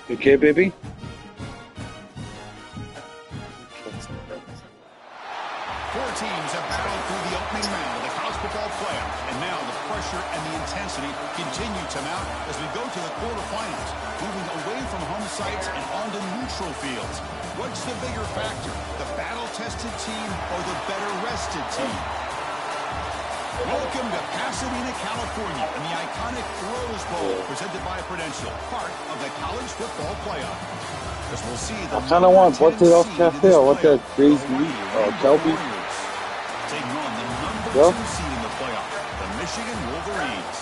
Okay, baby? Four teams have battled through the opening round of the college football playoff, and now the pressure and the intensity continue to mount as we go to the quarterfinals, moving away from home sites and onto neutral fields. What's the bigger factor, the battle-tested team or the better-rested team? Welcome to Pasadena, California, in the iconic Rose Bowl, presented by Prudential, part of the college football playoff. As we'll see, the I kind of want Butter Off seed in Cafe. this I want that playoff, crazy the Rainbow Kelby. Warriors, taking on the number Yeah. 2 seed in the playoff, the Michigan Wolverines.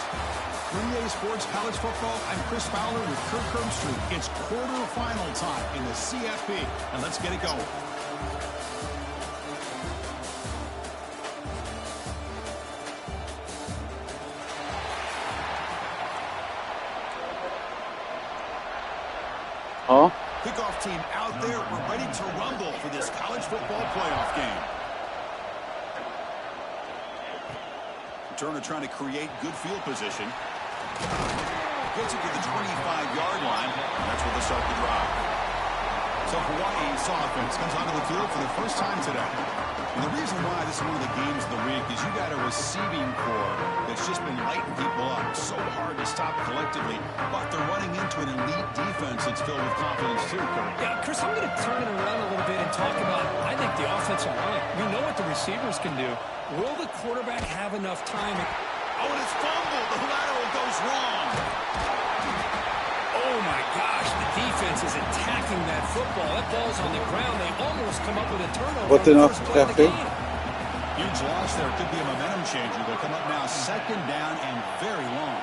3A Sports College Football, I'm Chris Fowler with Kirk Herbstreit. It's quarterfinal time in the CFP, and let's get it going. Huh? Kickoff team out there. We're ready to rumble for this college football playoff game. Turner trying to create good field position. Gets it to the 25-yard line. And that's where they start the drive. So Hawaii's offense comes onto the field for the first time today. And the reason why this is one of the games of the week is you got a receiving core that's just been lighting people up. So hard to stop collectively, but they're running into an elite defense that's filled with confidence too, Kurt. Yeah, Chris, I'm going to turn it around a little bit and talk about, I think, the offensive line. We know what the receivers can do. Will the quarterback have enough time? Oh, and it's fumbled. The lateral goes wrong. Oh, my gosh, the defense is attacking that football. That ball's on the ground. They almost come up with a turnover. What on the enough first play of the cafe? game. Huge loss there. Could be a momentum changer. They'll come up now second down and very long.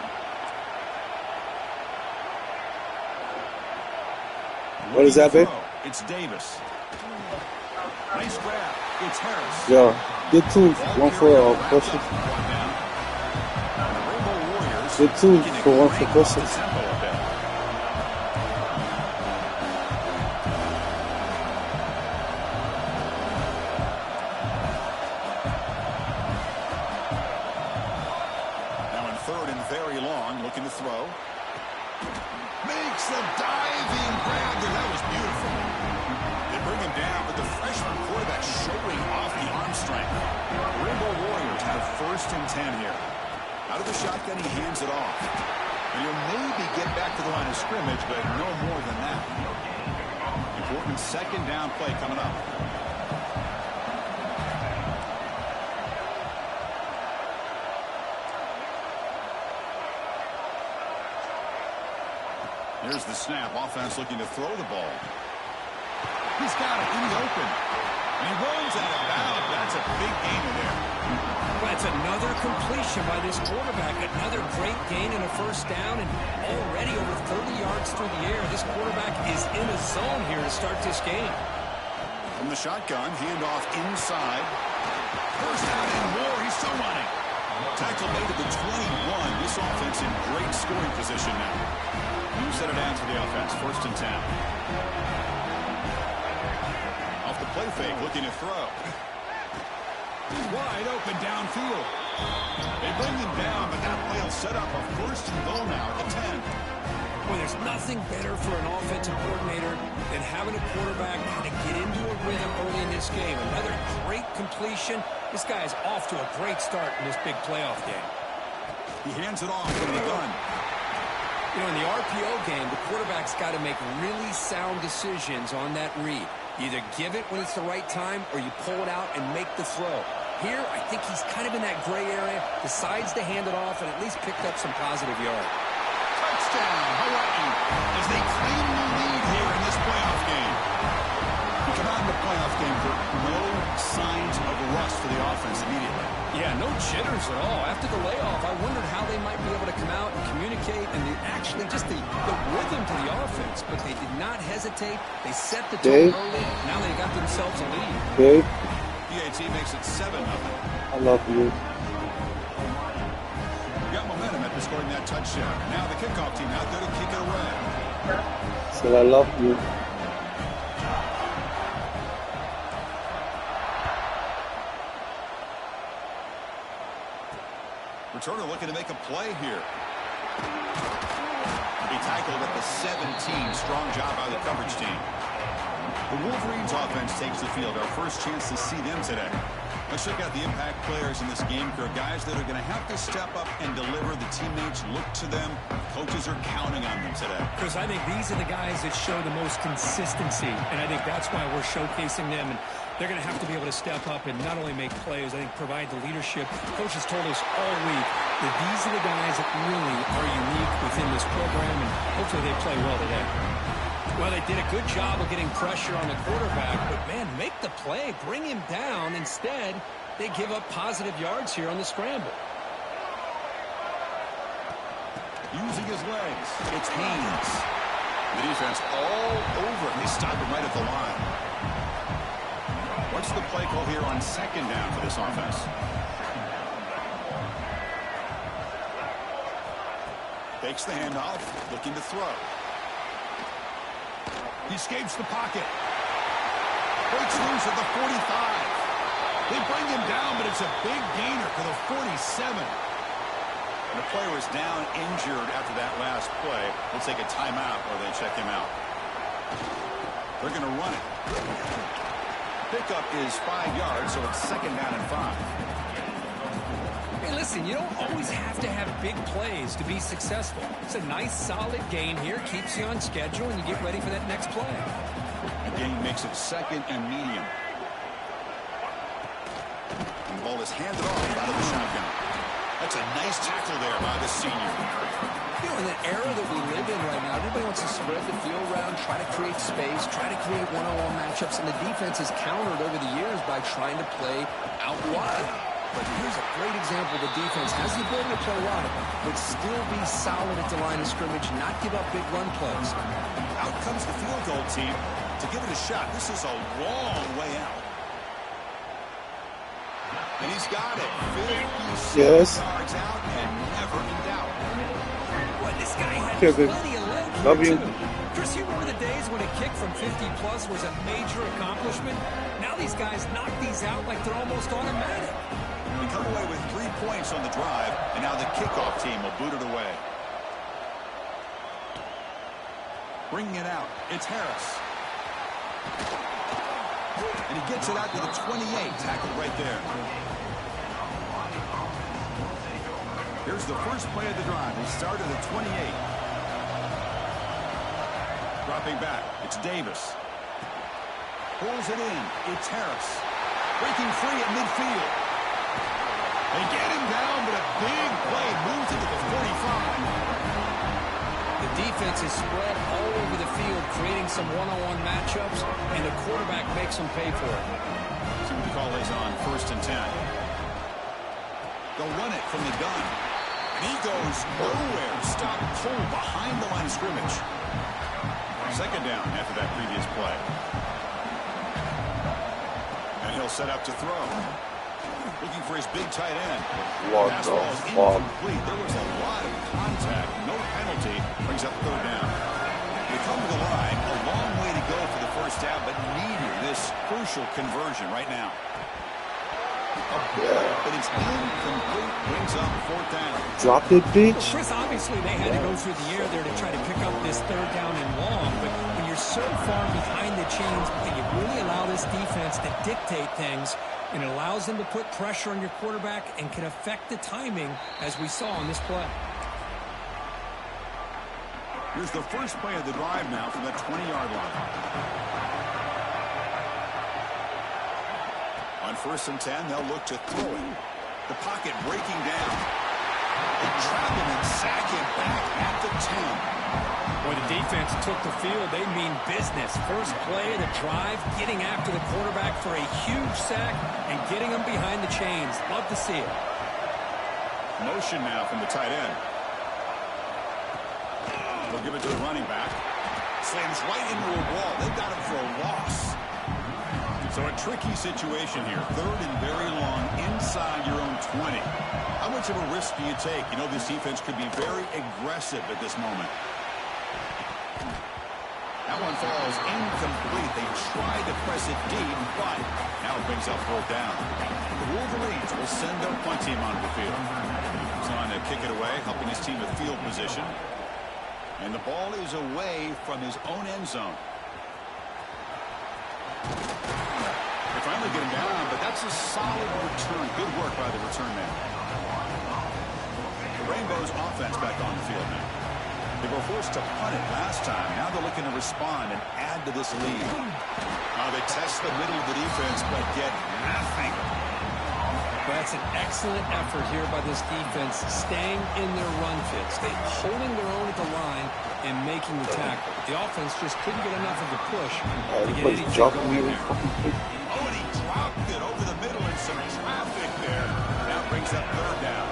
What is that, babe? It's Davis. Nice grab. It's Harris. Yeah. Get two. One for pushing. Get two for one for pushing. Now in third and very long, looking to throw. Makes a diving grab there. That was beautiful. They bring him down, but the freshman quarterback showing off the arm strength. The Rainbow Warriors have first and 10 here. Out of the shotgun, he hands it off. And he'll maybe get back to the line of scrimmage, but no more than that. Important second down play coming up. Here's the snap. Offense looking to throw the ball. He's got it in the open. And he runs out of bounds. That's a big gain there. That's another completion by this quarterback. Another great gain and a first down, and already over 30 yards through the air. This quarterback is in a zone here to start this game. From the shotgun, handoff inside. First down and more. He's still running. Tackle made at the 21. This offense in great scoring position now. You set it down to the offense. First and 10. Off the play fake, looking to throw. Wide open downfield. They bring him down, but that play will set up a first and goal now at the 10. Well, there's nothing better for an offensive coordinator than having a quarterback kind of get into a rhythm early in this game. Another great completion. This guy is off to a great start in this big playoff game. He hands it off from the gun. You know, in the RPO game, the quarterback's got to make really sound decisions on that read. You either give it when it's the right time or you pull it out and make the throw. Here, I think he's kind of in that gray area, decides to hand it off and at least picked up some positive yards. Touchdown, Hawaii, as they claim the lead here in this playoff game. We come out in the playoff game for no signs of rust for the offense immediately. Yeah, no jitters at all. After the layoff, I wondered how they might be able to come out and communicate and actually just the rhythm to the offense. But they did not hesitate. They set the tone early. Now they got themselves a lead. Babe, PAT makes it 7-0. I love you. Got momentum after scoring that touchdown. Now the kickoff team out there to kick it away. Said I love you. Returner looking to make a play here. He tackled at the 17. Strong job by the coverage team. The Wolverines offense takes the field. Our first chance to see them today. Let's check out the impact players in this game. There are guys that are going to have to step up and deliver. The teammates look to them. Coaches are counting on them today. Chris, I think these are the guys that show the most consistency, and I think that's why we're showcasing them. And they're going to have to be able to step up and not only make plays, I think provide the leadership. Coaches told us all week that these are the guys that really are unique within this program, and hopefully they play well today. Well, they did a good job of getting pressure on the quarterback, but, man, make the play, bring him down. Instead, they give up positive yards here on the scramble. Using his legs, it's Haynes. The defense all over him. They stop him right at the line. What's the play call here on second down for this offense? Takes the handoff, looking to throw. He escapes the pocket. Breaks loose at the 45. They bring him down, but it's a big gainer for the 47. And the player is down injured after that last play. They'll take a timeout or they check him out. They're going to run it. Pickup is 5 yards, so it's second down and 5. Hey, listen, you don't always have to have big plays to be successful. It's a nice, solid gain here. Keeps you on schedule, and you get ready for that next play. The gain makes it second and medium. And the ball is handed off out of the shotgun. That's a nice tackle there by the senior. You know, in the era that we live in right now, everybody wants to spread the field around, try to create space, try to create one-on-one matchups, and the defense has countered over the years by trying to play out wide. But here's a great example. The defense has the ability to play wide, but still be solid at the line of scrimmage, not give up big run plays. Out comes the field goal team to give it a shot. This is a long way out. And he's got it. 56 yards out and never in doubt. Boy, this guy had Kevin, plenty of leg love here, you. too. Chris, you remember the days when a kick from 50-plus was a major accomplishment? Now these guys knock these out like they're almost automatic. They come away with 3 points on the drive, and now the kickoff team will boot it away. Bringing it out, it's Harris. And he gets it out to the 28, tackled right there. Here's the first play of the drive. They start at the 28. Dropping back, it's Davis. Pulls it in, it's Harris. Breaking free at midfield. They get him down, but a big play moves into the 45. The defense is spread all over the field, creating some one-on-one matchups, and the quarterback makes them pay for it. See what the call is on 1st and 10. They'll run it from the gun. And he goes nowhere. Stop pull behind the line of scrimmage. Second down after that previous play. And he'll set up to throw. Looking for his big tight end. What Pass the ball is fuck? incomplete. There was a lot of contact. No penalty. Brings up third down. They come to the line. A long way to go for the first down, but needing this crucial conversion right now. But it's incomplete. Brings up fourth down. Drop it, bitch. Chris, obviously they had to go through the air there to try to pick up this third down and long, but when you're so far behind the chains, you really allow this defense to dictate things, and it allows them to put pressure on your quarterback and can affect the timing, as we saw on this play. Here's the first play of the drive now from the 20-yard line. On 1st and 10, they'll look to throw it. The pocket breaking down. They trap him and sack him back at the 10. Boy, the defense took the field. They mean business. First play of the drive, getting after the quarterback for a huge sack and getting him behind the chains. Love to see it. Motion now from the tight end. They'll give it to the running back. Slams right into a wall. They've got him for a loss. So a tricky situation here. Third and very long inside your own 20. How much of a risk do you take? You know this defense could be very aggressive at this moment. That one falls incomplete. They tried to press it deep, but now it brings up fourth down. The Wolverines will send their punt team onto the field. He's on to kick it away, helping his team with field position. And the ball is away from his own end zone. They finally get him down, but that's a solid return. Good work by the return man. The Rainbows offense back on the field now. They were forced to punt it last time. Now they're looking to respond and add to this lead. They test the middle of the defense, but get nothing. That's an excellent effort here by this defense, staying in their run fits. They holding their own at the line and making the tackle. The offense just couldn't get enough of a push to get anything going there. Oh, and he dropped it over the middle in some traffic there. Now brings up third down.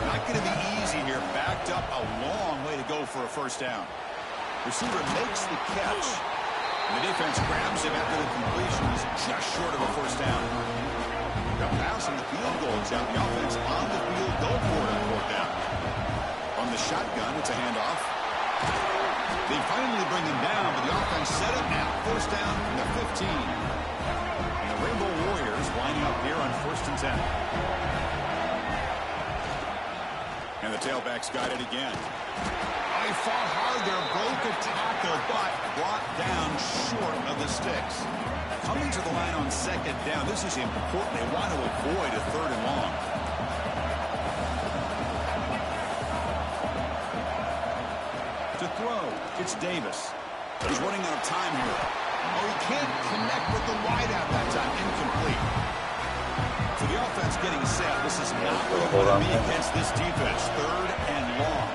Not going to be easy here. Backed up a long way to go for a first down. Receiver makes the catch. And the defense grabs him after the completion. He's just short of a first down. The pass and the field goal is out. The offense on the field. Go for it on fourth down. On the shotgun, it's a handoff. They finally bring him down, but the offense set up now. First down from the 15. And the Rainbow Warriors lining up here on 1st and 10. And the tailbacks got it again. They fought hard there, broke a tackle, but brought down short of the sticks. Coming to the line on second down, this is important. They want to avoid a third and long. To throw, it's Davis. He's running out of time here. Oh, he can't connect with the wideout that time. Incomplete. So the offense getting set. This is not where you want to be against this defense. Third and long.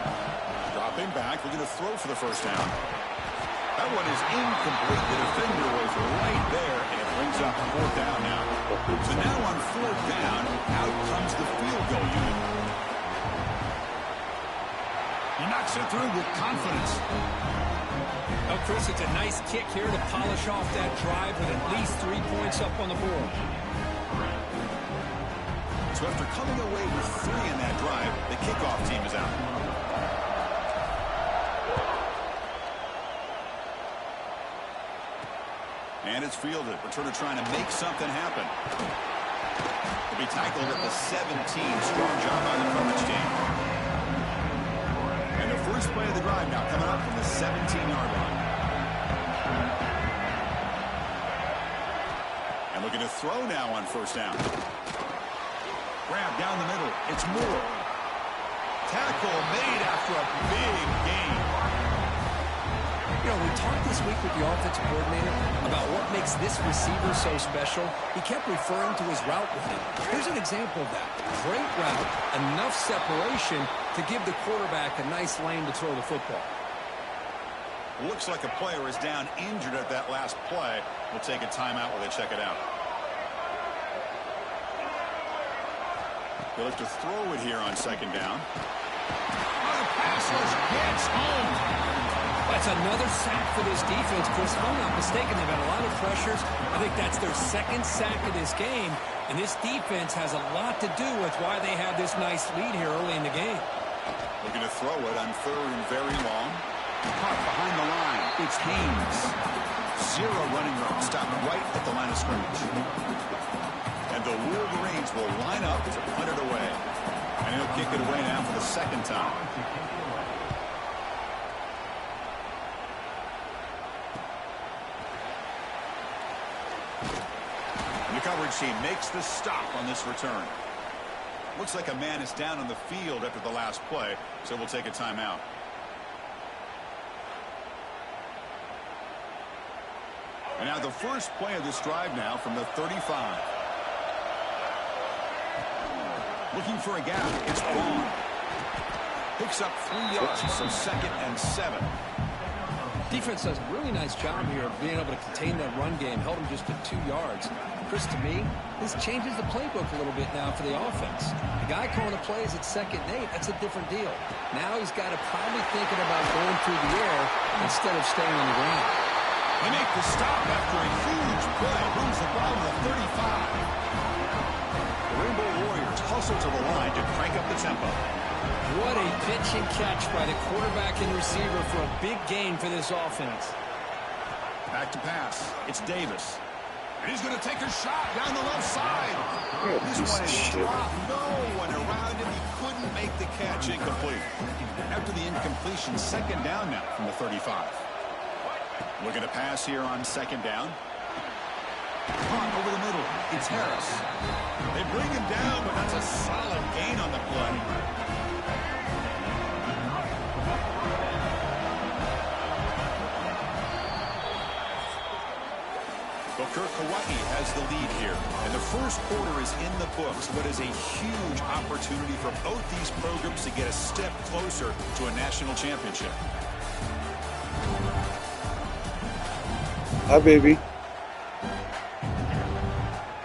Dropping back, looking to throw for the first down. That one is incomplete. The defender was right there, and it brings up fourth down now. So now on fourth down, out comes the field goal unit. He knocks it through with confidence. Oh, Chris, it's a nice kick here to polish off that drive with at least 3 points up on the board. So after coming away with 3 in that drive, the kickoff team is out. And it's fielded. Returner trying to make something happen. He'll be tackled at the 17. Strong job on the coverage team. And the first play of the drive now coming up from the 17-yard line. And looking to throw now on first down. Grab down the middle. It's Moore. Tackle made after a big gain. You know, we talked this week with the offensive coordinator about what makes this receiver so special. He kept referring to his route with him. Here's an example of that. Great route, enough separation to give the quarterback a nice lane to throw the football. Looks like a player is down injured at that last play. We'll take a timeout while they check it out. They'll have to throw it here on second down. Oh, the pass gets home. That's another sack for this defense, Chris. If I'm not mistaken, they've had a lot of pressures. I think that's their second sack of this game. And this defense has a lot to do with why they have this nice lead here early in the game. Looking to throw it on third and very long. Caught behind the line. It's Haynes. 0 running room. Stopped right at the line of scrimmage. And the Wolverines will line up to punt it away. And he'll kick it away now for the second time. And the coverage team makes the stop on this return. Looks like a man is down on the field after the last play, so we'll take a timeout. And now the first play of this drive now from the 35. Looking for a gap. It's Braun. Picks up 3 yards, so 2nd and 7. Defense does a really nice job here of being able to contain that run game. Held him just to 2 yards. Chris, to me, this changes the playbook a little bit now for the offense. The guy calling the plays at 2nd and 8, that's a different deal. Now he's got to probably thinking about going through the air instead of staying on the ground. They make the stop after a huge play. Moves the ball to the 35. The Rainbow Warriors hustle to the line to crank up the tempo. What a pitch and catch by the quarterback and receiver for a big gain for this offense. Back to pass. It's Davis. And he's going to take a shot down the left side. This one is dropped. No one around him. He couldn't make the catch. Incomplete. After the incompletion. Second down now from the 35. Looking to pass here on second down. Caught over the middle. It's Harris. They bring him down, but that's a solid gain on the play. Booker Kauai has the lead here. And the first quarter is in the books. What is a huge opportunity for both these programs to get a step closer to a national championship. Hi, baby.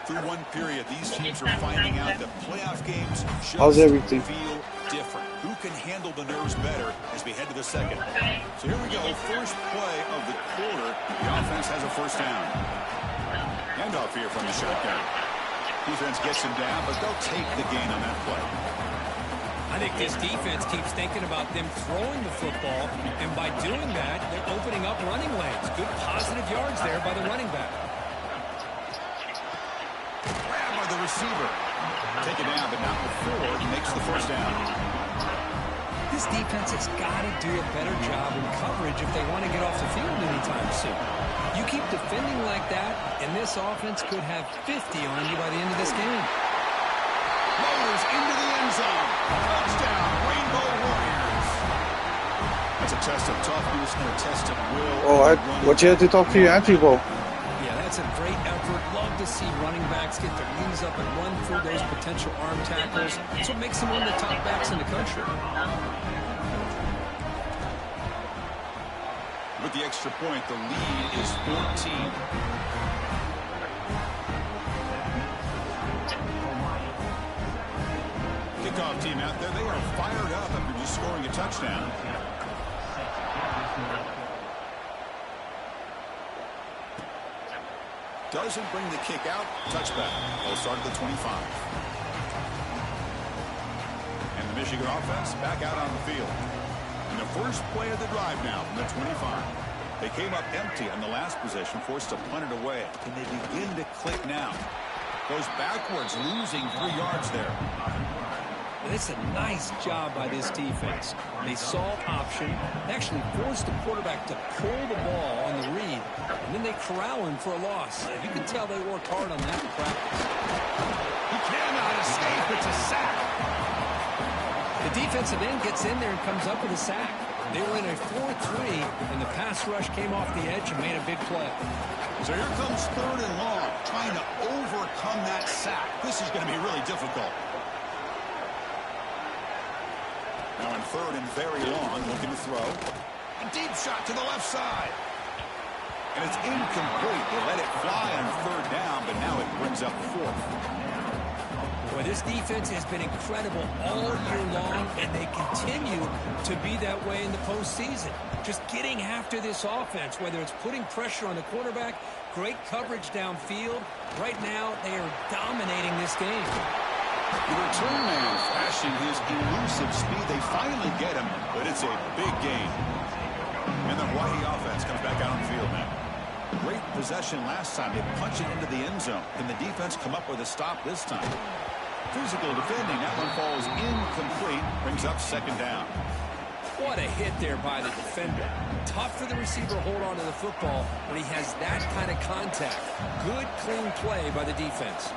Through one period, these teams are finding out that playoff games How's just everything? feel different. Who can handle the nerves better as we head to the second? So here we go. First play of the quarter. The offense has a first down. Handoff here from the shotgun. Defense gets him down, but they'll take the gain on that play. I think this defense keeps thinking about them throwing the football, and by doing that, they're opening up running lanes. Good positive yards there by the running back. Grab by the receiver. Take it down, but not before he makes the first down. This defense has got to do a better job in coverage if they want to get off the field anytime soon. You keep defending like that, and this offense could have 50 on you by the end of this game. Rolls into the end zone. Touchdown, Rainbow Warriors. That's a test of toughness and a test of will. Oh, what you had to talk to your auntie about? Yeah, that's a great effort. Love to see running backs get their knees up and run through those potential arm tackles. That's what makes them one of the top backs in the country. With the extra point, the lead is 14. Kickoff team out there, they are fired up after just scoring a touchdown. Doesn't bring the kick out. Touchback. They'll start at the 25. And the Michigan offense back out on the field. And the first play of the drive now from the 25. They came up empty on the last possession, forced to punt it away. And they begin to click now. Goes backwards, losing 3 yards there. And it's a nice job by this defense. They saw option, they actually forced the quarterback to pull the ball on the read, and then they corral him for a loss. You can tell they worked hard on that in practice. He cannot escape. It's a sack. The defensive end gets in there and comes up with a sack. They were in a 4-3, and the pass rush came off the edge and made a big play. So here comes 3rd and long, trying to overcome that sack. This is going to be really difficult. Now in 3rd and very long, looking to throw. A deep shot to the left side. And it's incomplete. They let it fly on 3rd down, but now it brings up 4th. Boy, this defense has been incredible all year long, and they continue to be that way in the postseason. Just getting after this offense, whether it's putting pressure on the quarterback, great coverage downfield. Right now, they are dominating this game. The return man flashing his elusive speed. They finally get him, but it's a big game. And the Hawaii offense comes back out on the field now. Great possession last time. They punch it into the end zone. Can the defense come up with a stop this time? Physical defending. That one falls incomplete. Brings up 2nd down. What a hit there by the defender. Tough for the receiver to hold on to the football when he has that kind of contact. Good, clean play by the defense.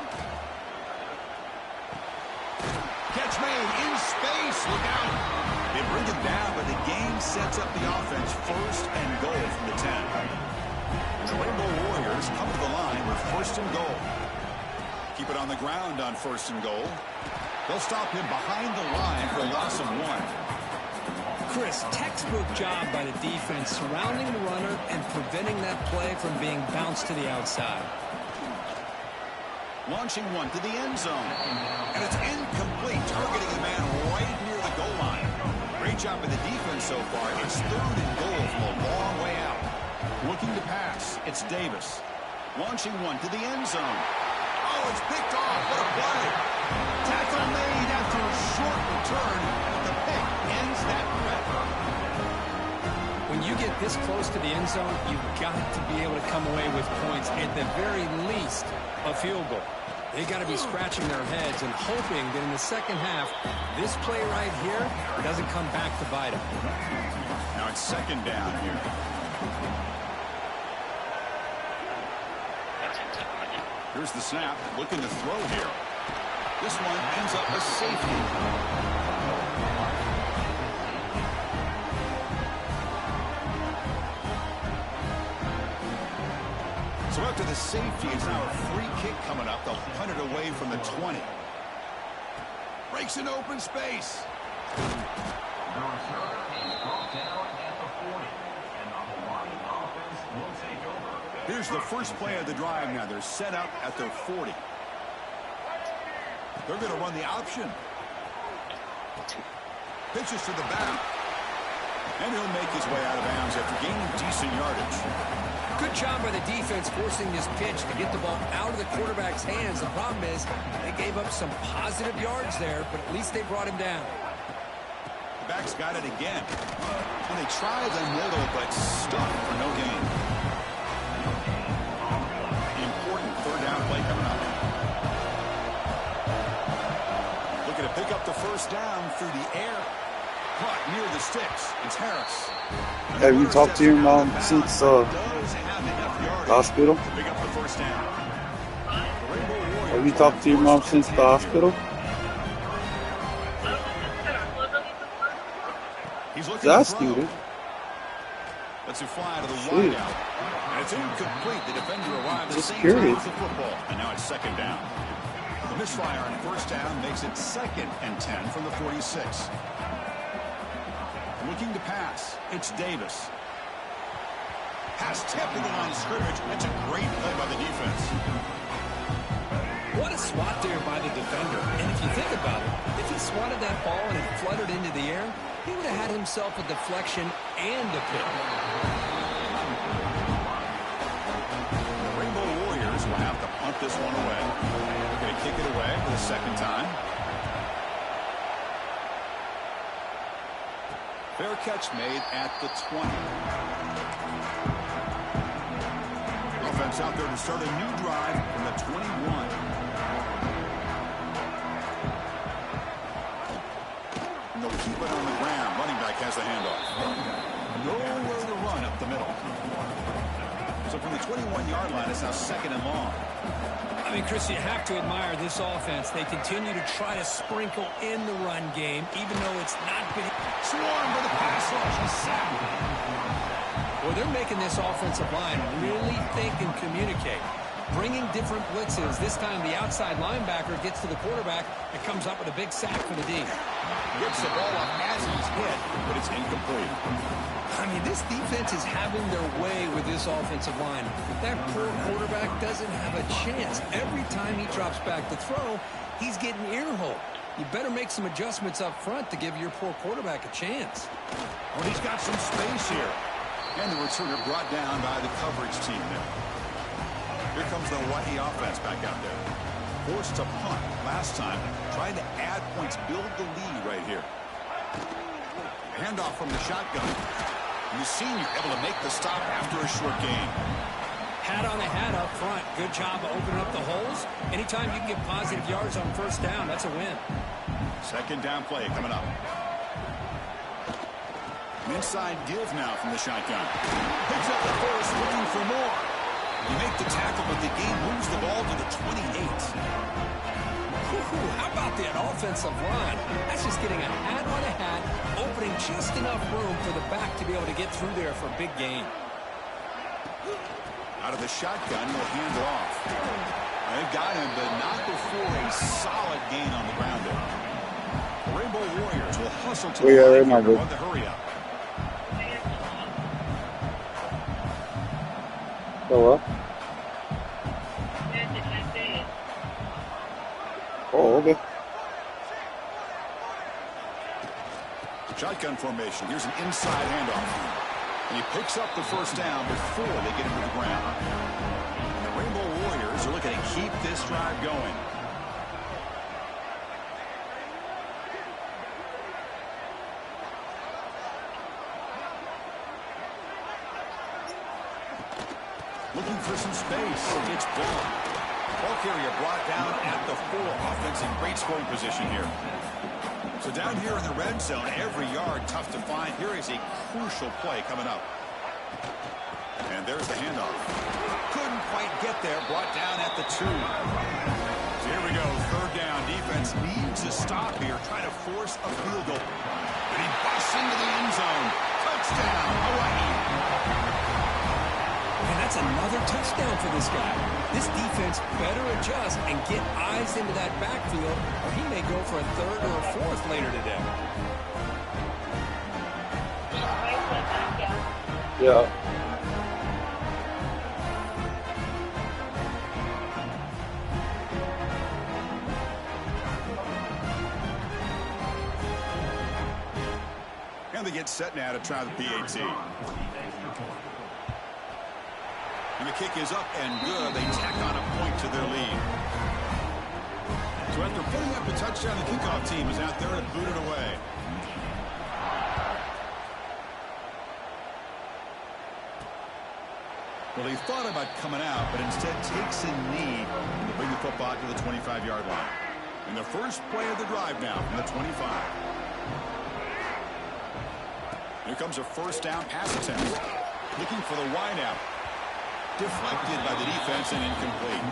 Catch made in space. Look out. They bring it down, but the game sets up the offense 1st and goal from the 10. And the Rainbow Warriors come to the line with 1st and goal. Keep it on the ground on 1st and goal. They'll stop him behind the line for a loss of 1. Chris, textbook job by the defense surrounding the runner and preventing that play from being bounced to the outside. Launching one to the end zone. And it's incomplete, targeting the man right near the goal line. Great job by the defense so far. It's 3rd and goal from a long way out. Looking to pass. It's Davis. Launching one to the end zone. Oh, it's picked off. What a play. Tackle made after a short return, but the pick ends that threat. When you get this close to the end zone, you've got to be able to come away with points, at the very least, a field goal. They got to be scratching their heads and hoping that in the second half, this play right here doesn't come back to bite them. Now it's second down here. Here's the snap, looking to throw here. This one ends up a safety. So after the safety, it's now a free kick coming up. They'll punt it away from the 20. Breaks an open space. Here's the first play of the drive now. They're set up at their 40. They're going to run the option. Pitches to the back. And he'll make his way out of bounds after gaining decent yardage. Good job by the defense forcing this pitch to get the ball out of the quarterback's hands. The problem is they gave up some positive yards there, but at least they brought him down. The back's got it again. And they tried the middle, but stuck for no gain. Important third down play coming up. Looking to pick up the first down through the air. Caught near the sticks. It's Harris. Have you talked to your mom since the hospital? Pick up the first down. Have you talked to your mom since the hospital? He's looking Just to throw. dude. Lets it fly to the Shoot. wide out. And it's incomplete. The defender arrived at the Just same curious. time with the football. And now it's second down. The misfire on first down makes it 2nd and 10 from the 46. Looking to pass. It's Davis. Pass tipped in the line of scrimmage. That's a great play by the defense. What a swat there by the defender. And if you think about it, if he swatted that ball and it fluttered into the air, he would have had himself a deflection and a pick. The Rainbow Warriors will have to punt this one away. They're going to kick it away for the second time. Fair catch made at the 20. Offense out there to start a new drive from the 21. And they'll keep it on the ground. Running back has the handoff. Nowhere to run up the middle. So from the 21-yard line, it's now 2nd and long. I mean, Chris, you have to admire this offense. They continue to try to sprinkle in the run game, even though it's not been... Swarm for the pass rush. He's sacked. Well, they're making this offensive line really think and communicate. Bringing different blitzes. This time the outside linebacker gets to the quarterback and comes up with a big sack for the D. Gets the ball up as he's hit, but it's incomplete. I mean, this defense is having their way with this offensive line. That poor quarterback doesn't have a chance. Every time he drops back to throw, he's getting ear-hole. You better make some adjustments up front to give your poor quarterback a chance. Oh, he's got some space here. And the returner brought down by the coverage team there. Here comes the Hawaii offense back out there. Forced to punt last time. Trying to add points, build the lead right here. Handoff from the shotgun. And the senior able to make the stop after a short gain. Hat on a hat up front. Good job of opening up the holes. Anytime you can get positive yards on first down, that's a win. Second down play coming up. An inside give now from the shotgun. Picks up the first, looking for more. You make the tackle, but the game moves the ball to the 28. How about that offensive line? That's just getting a hat on a hat, opening just enough room for the back to be able to get through there for a big gain. Out of the shotgun, he'll hand it off. They've got him, but not before a solid gain on the ground there. The Rainbow Warriors will hustle to the line here to run the hurry up. Hello? Oh, okay. Shotgun formation. Here's an inside handoff. And he picks up the first down before they get him to the ground. And the Rainbow Warriors are looking to keep this drive going. Looking for some space. It's Ball. Ball carrier brought down at the 4. Offense in great scoring position here. So down here in the red zone, every yard tough to find. Here is a crucial play coming up. And there's the handoff. Couldn't quite get there. Brought down at the 2. So here we go. 3rd down. Defense needs a stop here. Try to force a field goal. And he busts into the end zone. Touchdown, Hawaii. And that's another touchdown for this guy. This defense better adjust and get eyes into that backfield, or he may go for a 3rd or a 4th later today. Yeah. And they get set now to try the PAT. And the kick is up and good. They tack on a point to their lead. So after putting up a touchdown, the kickoff team is out there to boot it away. Well, he thought about coming out, but instead takes a knee to bring the football to the 25-yard line. And the first play of the drive now from the 25. Here comes a 1st down pass attempt. Looking for the wideout. Deflected by the defense and incomplete.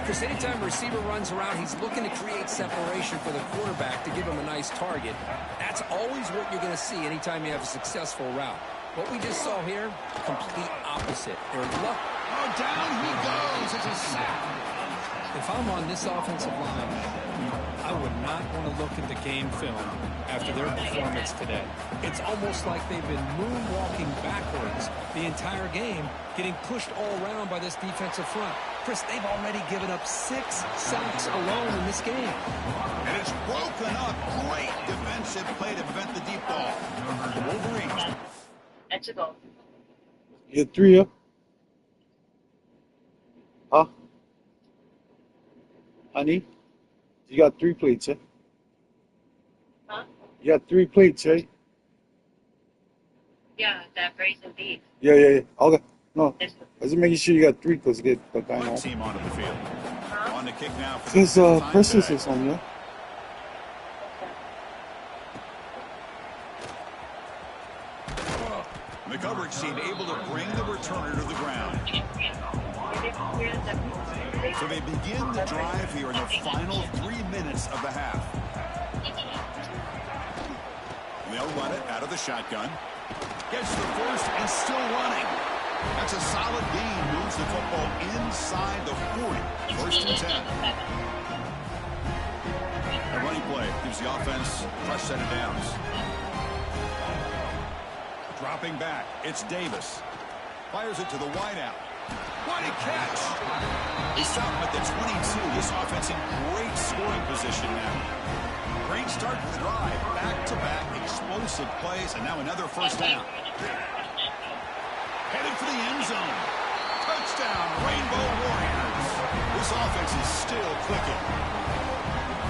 Chris, anytime a receiver runs around, he's looking to create separation for the quarterback to give him a nice target. That's always what you're going to see anytime you have a successful route. What we just saw here, complete opposite. Oh, down he goes. It's a sack. If I'm on this offensive line, I would not want to look at the game film after their performance today. It's almost like they've been moonwalking backwards the entire game, getting pushed all around by this defensive front. Chris, they've already given up 6 sacks alone in this game. And it's broken up. Great defensive play to prevent the deep ball. The Wolverines. That's a goal. You get 3 up. Huh? Honey? You got 3 plates, eh? Huh? You got 3 plates, right? Yeah, that braised beef. Yeah. Okay. No. This I was making sure you got 3 because you get the guy One now. team onto the field. On the kick now. For Says the Precious is on, yeah? The coverage team able to bring the returner to the ground. So they begin the drive here in the final 3 minutes of the half. They'll run it out of the shotgun. Gets the first and still running. That's a solid gain. Moves the football inside the 40. 1st and 10. A running play gives the offense a fresh set of downs. Dropping back, it's Davis. Fires it to the wideout. What a catch! They stop him at the 22. This offense in great scoring position now. Great start to the drive. Back-to-back explosive plays, and now another 1st down. Headed for the end zone. Touchdown, Rainbow Warriors. This offense is still clicking.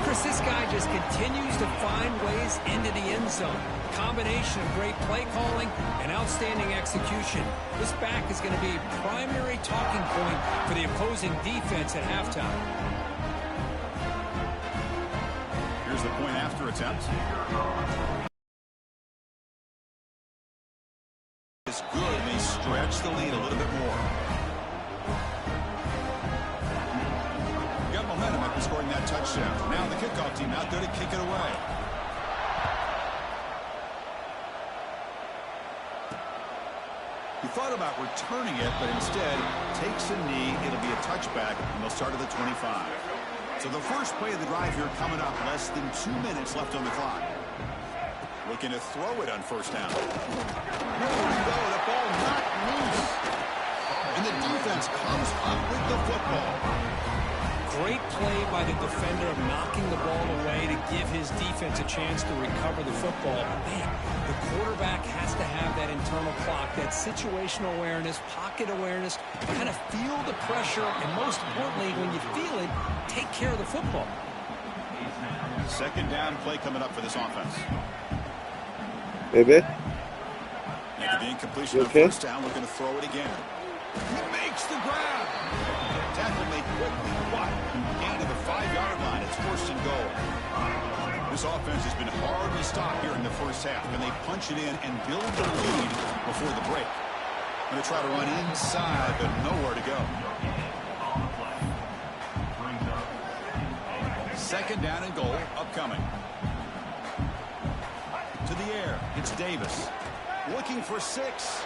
Chris, this guy just continues to find ways into the end zone. Combination of great play calling and outstanding execution. This back is going to be a primary talking point for the opposing defense at halftime. Here's the point after attempt. It's good. They stretch the lead a little bit more. Got momentum after scoring that touchdown. Now the kickoff team out there to kick it away. He thought about returning it, but instead takes a knee. It'll be a touchback, and they'll start at the 25. So the first play of the drive here coming up. Less than 2 minutes left on the clock. Looking to throw it on 1st down. Here we go. The ball not loose. And the defense comes up with the football. Great play by the defender of knocking the ball away to give his defense a chance to recover the football. Man, the quarterback has to have that internal clock, that situational awareness, pocket awareness, kind of feel the pressure, and most importantly, when you feel it, take care of the football. 2nd down play coming up for this offense. Baby? After the incompletion of okay? 1st down, looking to throw it again. He makes the grab. Tackle made quickly. What? Gain to the 5-yard line. It's 1st and goal. This offense has been hard to stop here in the first half, and they punch it in and build the lead before the break. Going to try to run inside, but nowhere to go. 2nd down and goal upcoming. To the air. It's Davis. Looking for 6.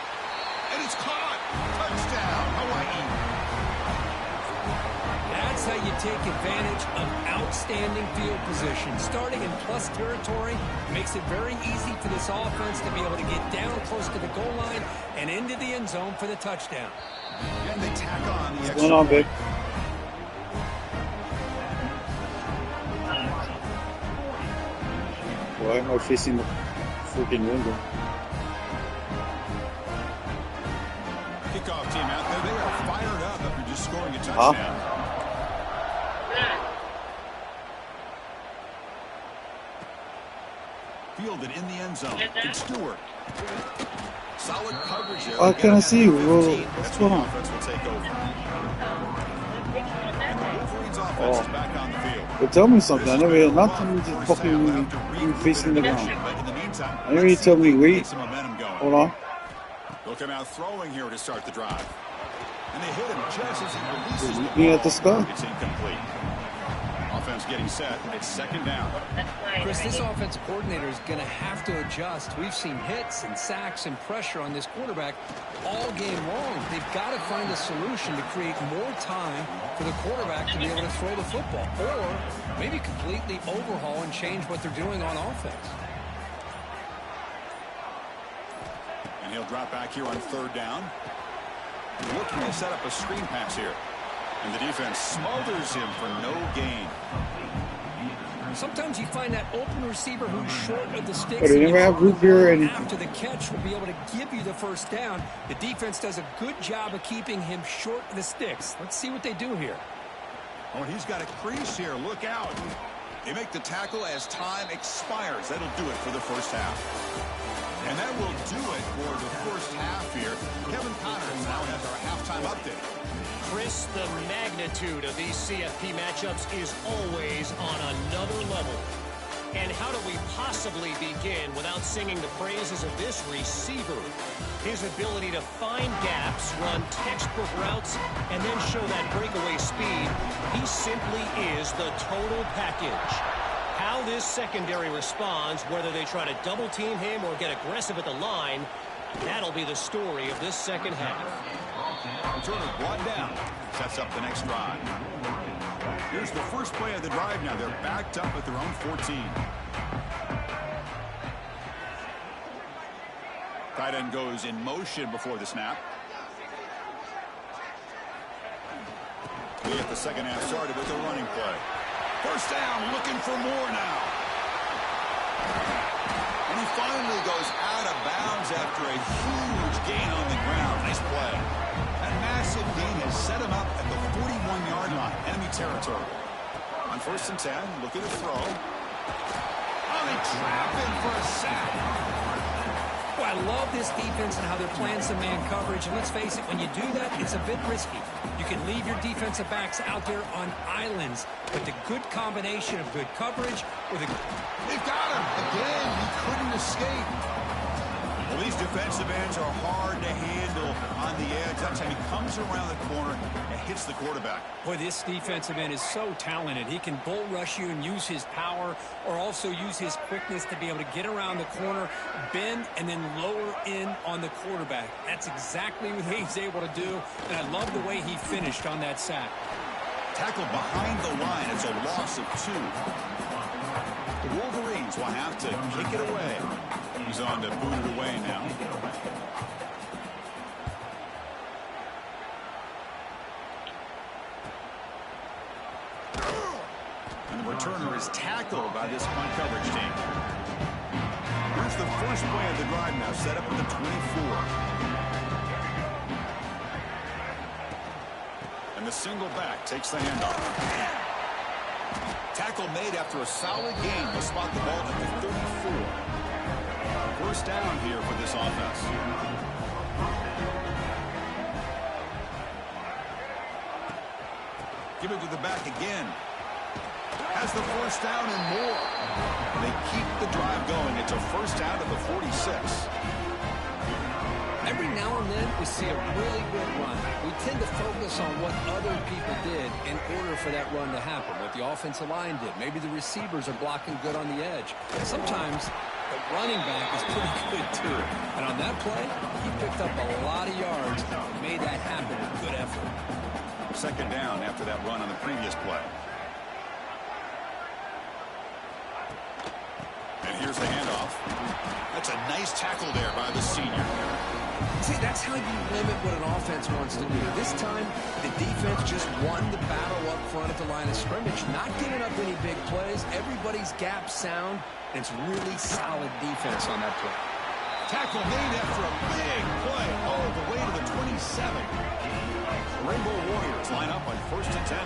And it's caught. Touchdown, Hawaii. That's how you take advantage of outstanding field position. Starting in plus territory makes it very easy for this offense to be able to get down close to the goal line and into the end zone for the touchdown. And they tack on the extra. What's going on, big? Why am I facing the freaking window? Kickoff team out there. They are fired up after just scoring a touchdown. Fielded in the end zone. It's Stewart. Solid coverage there. I can't see you. What's going on? Offense will take over. And the Wolverines offense is back on the field. But tell me something. I never heard nothing. Just fucking facing the ground. But in the meantime, I know you told me wait. some momentum going. Hold on. They'll come out throwing here to start the drive. And they hit him just as he releases the Looking ball. at the sky. It's incomplete. Offense getting set. It's 2nd down. Chris, this offensive coordinator is going to have to adjust. We've seen hits and sacks and pressure on this quarterback all game long. They've got to find a solution to create more time for the quarterback to be able to throw the football, or maybe completely overhaul and change what they're doing on offense. And he'll drop back here on 3rd down. Looking to set up a screen pass here. And the defense smothers him for no gain. Sometimes you find that open receiver who's short of the sticks. But they never have root beer and after the catch will be able to give you the 1st down. The defense does a good job of keeping him short of the sticks. Let's see what they do here. Oh, he's got a crease here. Look out. They make the tackle as time expires. That'll do it for the first half. And that will do it for the first half here. Kevin Connors now has our halftime update. Chris, the magnitude of these CFP matchups is always on another level. And how do we possibly begin without singing the praises of this receiver? His ability to find gaps, run textbook routes, and then show that breakaway speed. He simply is the total package. How this secondary responds, whether they try to double team him or get aggressive at the line, that'll be the story of this 2nd half. Returner brought down. Sets up the next drive. Here's the first play of the drive now. They're backed up at their own 14. Tight end goes in motion before the snap. We get the 2nd half started with a running play. 1st down, looking for more now. And he finally goes out of bounds after a huge gain on the ground. Nice play. That massive gain has set him up at the 41-yard line, enemy territory. On 1st and 10, looking to throw. Oh, they trap him for a sack. Well, I love this defense and how they're playing some man coverage. And let's face it, when you do that, it's a bit risky. You can leave your defensive backs out there on islands, but the good combination of good coverage with a... They've got him. Again, he couldn't escape. Well, these defensive ends are hard to handle on the edge. That time he comes around the corner and hits the quarterback. Boy, this defensive end is so talented. He can bull rush you and use his power, or also use his quickness to be able to get around the corner, bend, and then lower in on the quarterback. That's exactly what he's able to do, and I love the way he finished on that sack. Tackled behind the line. It's a loss of 2. The Wolverines will have to kick it away. He's on to boot it away now. And the returner is tackled by this punt coverage team. Here's the first play of the drive now, set up at the 24. And the single back takes the handoff. Tackle made after a solid gain. They'll spot the ball at the 34. 1st down here for this offense. Give it to the back again. Has the first down and more. They keep the drive going. It's a first down at the 46. Every now and then we see a really good run. We tend to focus on what other people did in order for that run to happen. What the offensive line did. Maybe the receivers are blocking good on the edge. Sometimes the running back is pretty good too. And on that play, he picked up a lot of yards and made that happen with good effort. Second down after that run on the previous play. And here's the handoff. That's a nice tackle there by the senior. See, that's how you limit what an offense wants to do. This time, the defense just won the battle up front at the line of scrimmage, not giving up any big plays. Everybody's gap sound, and it's really solid defense on that play. Tackle made after a big play all the way to the 27. Rainbow Warriors line up on 1st and 10.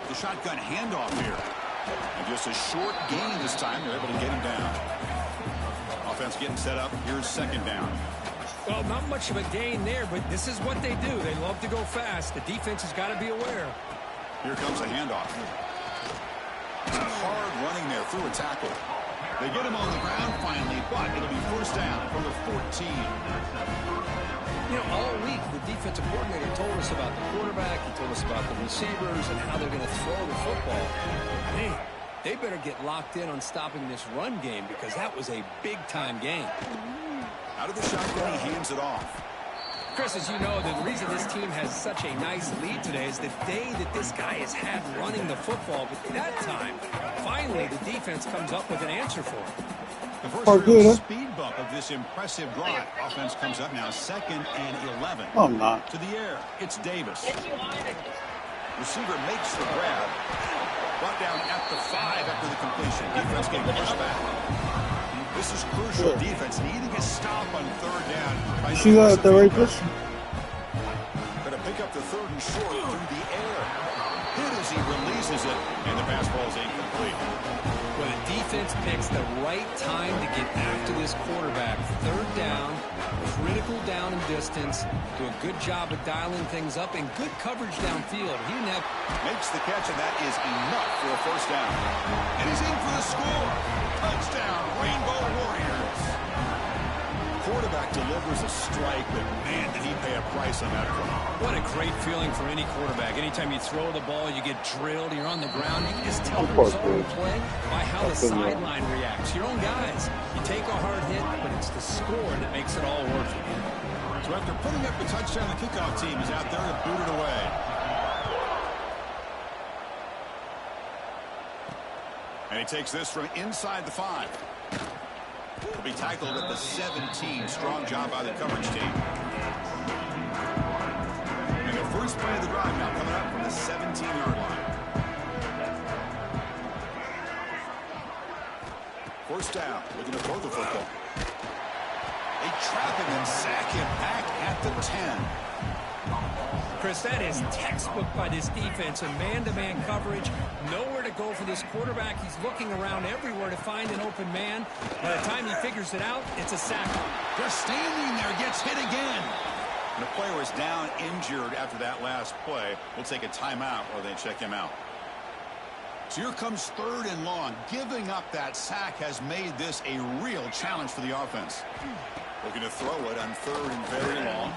The shotgun handoff here. And just a short gain this time. They're able to get him down. Offense getting set up. Here's second down. Well, not much of a gain there, but this is what they do. They love to go fast. The defense has got to be aware. Here comes a handoff. Some hard running there through a tackle. They get him on the ground finally, but it'll be first down from the 14. You know, all week the defensive coordinator told us about the quarterback. He told us about the receivers and how they're going to throw the football. Man, they better get locked in on stopping this run game because that was a big-time game. Out of the shotgun, he hands it off. Chris, as you know, the reason this team has such a nice lead today is the day that this guy has had running the football. But that time, finally, the defense comes up with an answer for it. The first real speed bump of this impressive drive. Offense comes up now 2nd and 11. Oh, I'm not. To the air, it's Davis. Receiver makes the grab. Brought down at the 5 after the completion. Defense getting pushed back. This is crucial defense needing a stop on 3rd down. She got at the right position. Going to pick up the 3rd and short through the air. Hit as he releases it, and the pass ball is incomplete. Well, the defense picks the right time to get after this quarterback. 3rd down, critical down and distance. Do a good job of dialing things up and good coverage downfield. He didn't have... Makes the catch, and that is enough for a first down. And he's in for the score. Touchdown, Rainbow Warriors. Quarterback delivers a strike, but man, did he pay a price on that one. What a great feeling for any quarterback. Anytime you throw the ball, you get drilled, you're on the ground. You can just tell the result of the play by how the sideline reacts. Your own guys, you take a hard hit, but it's the score that makes it all worth it. So after putting up the touchdown, the kickoff team is out there to boot it away. And he takes this from inside the 5. He'll be tackled at the 17. Strong job by the coverage team. And the first play of the drive now coming up from the 17-yard line. First down, looking to throw the football. They trap him and sack him back at the 10. Chris, that is textbook by this defense. A man-to-man coverage. Nowhere to go for this quarterback. He's looking around everywhere to find an open man. By the time he figures it out, it's a sack. Just standing there, gets hit again. And the player is down injured after that last play. We'll take a timeout while they check him out. So here comes 3rd and long. Giving up that sack has made this a real challenge for the offense. Looking to throw it on 3rd and very long.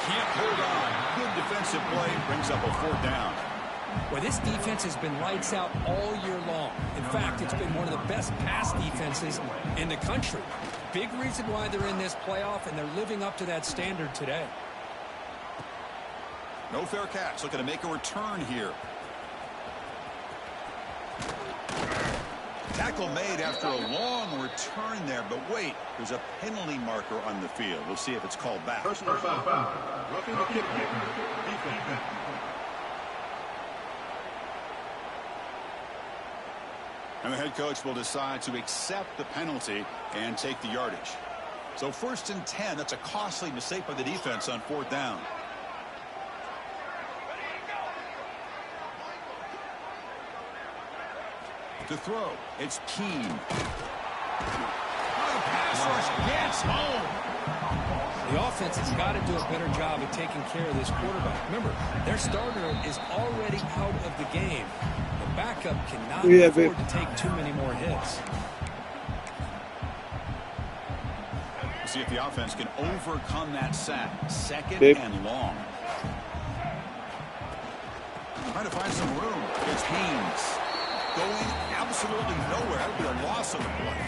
Can't hold on. Good defensive play. Brings up a 4th down. Well, this defense has been lights out all year long. In fact, it's been one of the best pass defenses in the country. Big reason why they're in this playoff, and they're living up to that standard today. No fair catch. Looking to make a return here. Tackle made after a long return there, but wait, there's a penalty marker on the field. We'll see if it's called back. Personal foul. Roughing the kick. Defense. And the head coach will decide to accept the penalty and take the yardage. So 1st and 10, that's a costly mistake by the defense on 4th down. To throw, it's Keene. The pass rush gets home. The offense has got to do a better job of taking care of this quarterback. Remember, their starter is already out of the game. The backup cannot afford to take too many more hits. We'll see if the offense can overcome that sack. Second and long. Trying to find some room. It's Haynes. Going absolutely nowhere. That would be a loss of the play.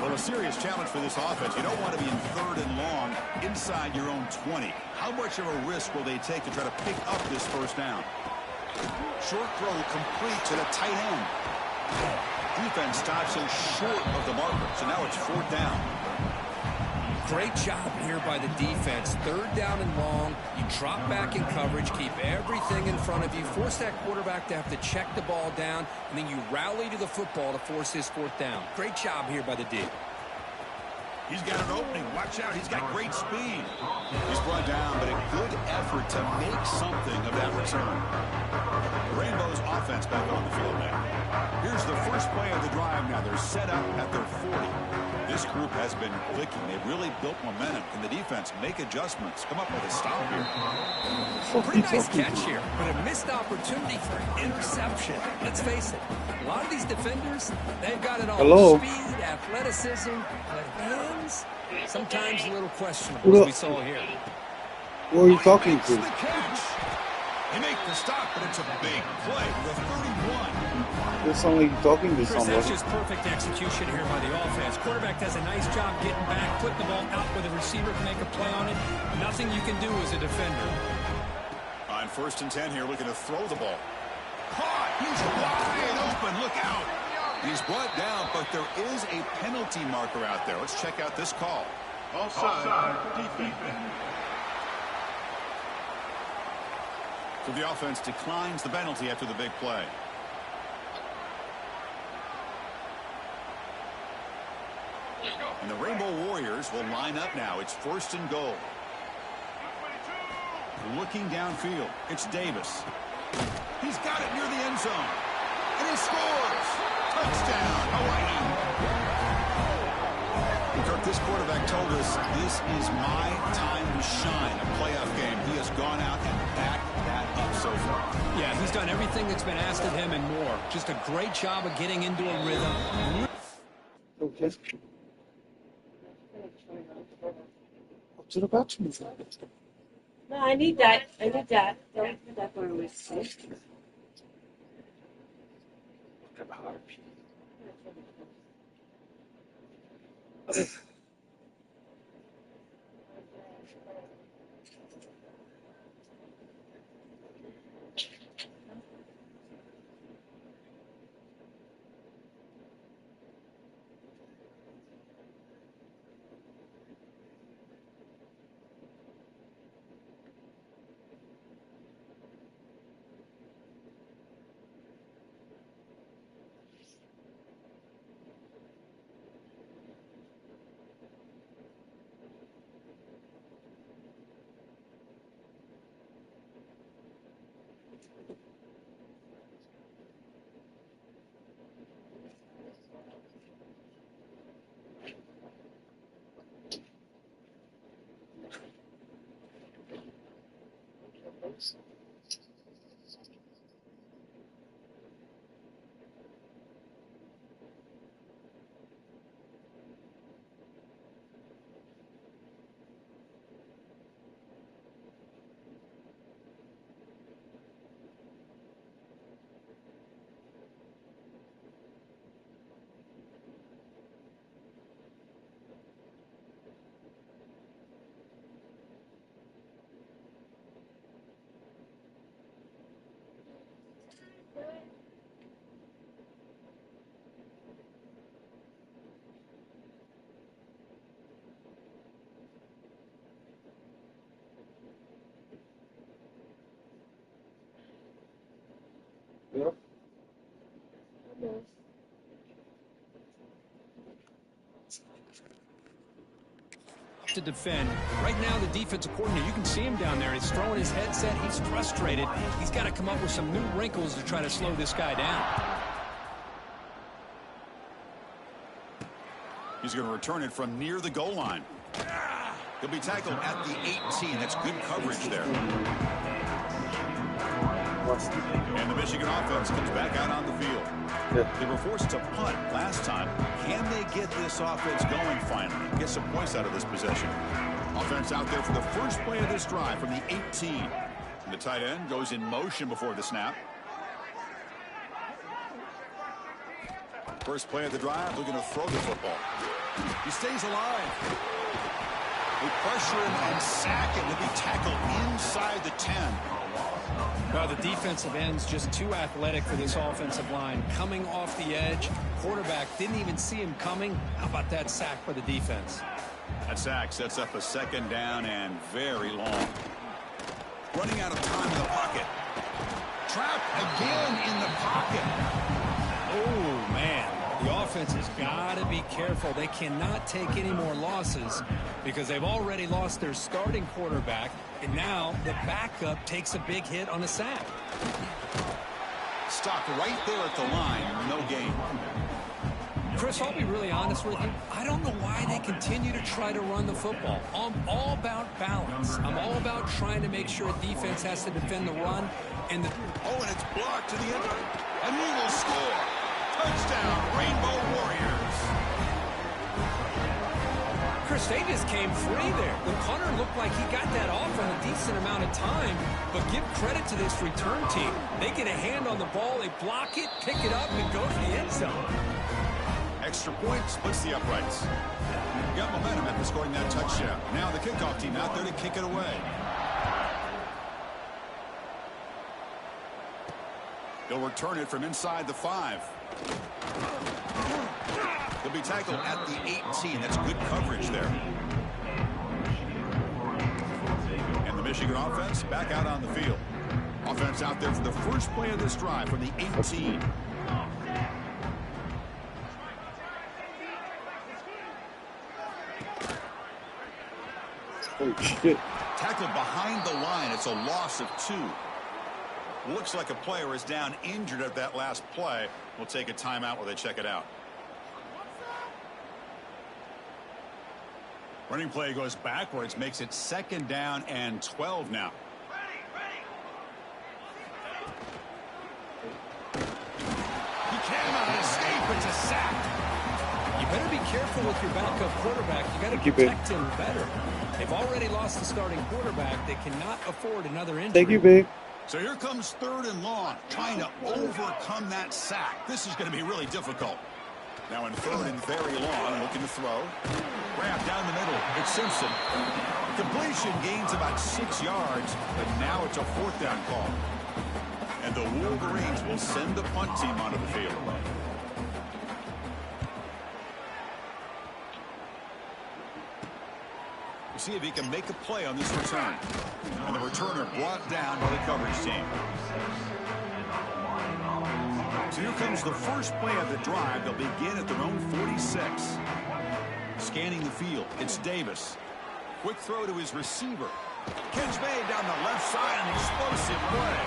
Well, a serious challenge for this offense. You don't want to be in third and long inside your own 20. How much of a risk will they take to try to pick up this first down? Short throw complete to the tight end. Defense stops him short of the marker, so now it's fourth down. Great job here by the defense. Third down and long. You drop back in coverage, keep everything in front of you, force that quarterback to have to check the ball down, and then you rally to the football to force this fourth down. Great job here by the D. He's got an opening. Watch out. He's got great speed. He's brought down, but a good effort to make something of that return. The Rainbows offense back on the field now. Here's the first play of the drive now. They're set up at their 40. This group has been clicking. They've really built momentum. Can the defense make adjustments? Come up with a stop here. Pretty nice catch here, but a missed opportunity for an interception. Let's face it, a lot of these defenders, they've got it all. Speed, athleticism, but hands, sometimes a little questionable, as we saw here. Who are you talking to? The catch. They make the stop, but it's a big play. The 31. It's only talking to Chris, somebody. that's just perfect execution here by the offense. Quarterback does a nice job getting back, putting the ball out where the receiver can make a play on it. Nothing you can do as a defender. On first and 10 here, looking to throw the ball. Caught! He's wide open. Look out! He's brought down, but there is a penalty marker out there. Let's check out this call. Offside. Defense. So the offense declines the penalty after the big play. And the Rainbow Warriors will line up now. It's first and goal. Looking downfield. It's Davis. He's got it near the end zone. And he scores. Touchdown, Hawaii. Kirk, this quarterback told us this is my time to shine, a playoff game. He has gone out and backed that up so far. Yeah, he's done everything that's been asked of him and more. Just a great job of getting into a rhythm. Okay. Up to the bathroom. No, I need that. I need that. Don't put that for a receipt. Yep. To defend. Right now, the defensive coordinator, you can see him down there. He's throwing his headset. He's frustrated. He's got to come up with some new wrinkles to try to slow this guy down. He's going to return it from near the goal line. He'll be tackled at the 18. That's good coverage there. And the Michigan offense comes back out on the field. They were forced to punt last time. Can they get this offense going finally? Get some points out of this possession. Offense out there for the first play of this drive from the 18. And the tight end goes in motion before the snap. First play of the drive, looking to throw the football. He stays alive. They pressure him and sack him. He'll be tackled inside the 10. Well, the defensive end's just too athletic for this offensive line. Coming off the edge, quarterback didn't even see him coming. How about that sack by the defense? That sack sets up a second down and very long. Running out of time in the pocket. Trapped again in the pocket. Oh, man. The offense has got to be careful. They cannot take any more losses because they've already lost their starting quarterback, and now the backup takes a big hit on a sack. Stopped right there at the line. No gain. Chris, I'll be really honest with you. I don't know why they continue to try to run the football. I'm all about balance. I'm all about trying to make sure a defense has to defend the run. And it's blocked to the end. And he will score. Touchdown, Rainbow Warriors. Chris, they just came free there. The punter looked like he got that off in a decent amount of time. But give credit to this return team. They get a hand on the ball, they block it, pick it up, and go to the end zone. Extra point splits the uprights. Got momentum after scoring that touchdown. Now the kickoff team out there to kick it away. They'll return it from inside the 5. He'll be tackled at the 18. That's good coverage there. And the Michigan offense back out on the field. Offense out there for the first play of this drive from the 18. Oh, shit. Tackled behind the line. It's a loss of 2. Looks like a player is down injured at that last play. We'll take a timeout while they check it out. Running play goes backwards, makes it second down and 12 now. He cannot escape. It's a sack. You better be careful with your backup quarterback. You got to protect him better. They've already lost the starting quarterback. They cannot afford another injury. Thank you, babe. So here comes 3rd and long, trying to overcome that sack. This is going to be really difficult. Now in 3rd and very long, looking to throw. Grab down the middle. It's Simpson. Completion gains about 6 yards, but now it's a 4th down call. And the Wolverines will send the punt team onto the field. We'll see if he can make a play on this return. And the returner brought down by the coverage team. So here comes the first play of the drive. They'll begin at their own 46. Scanning the field, it's Davis. Quick throw to his receiver. Catch made down the left side, an explosive play.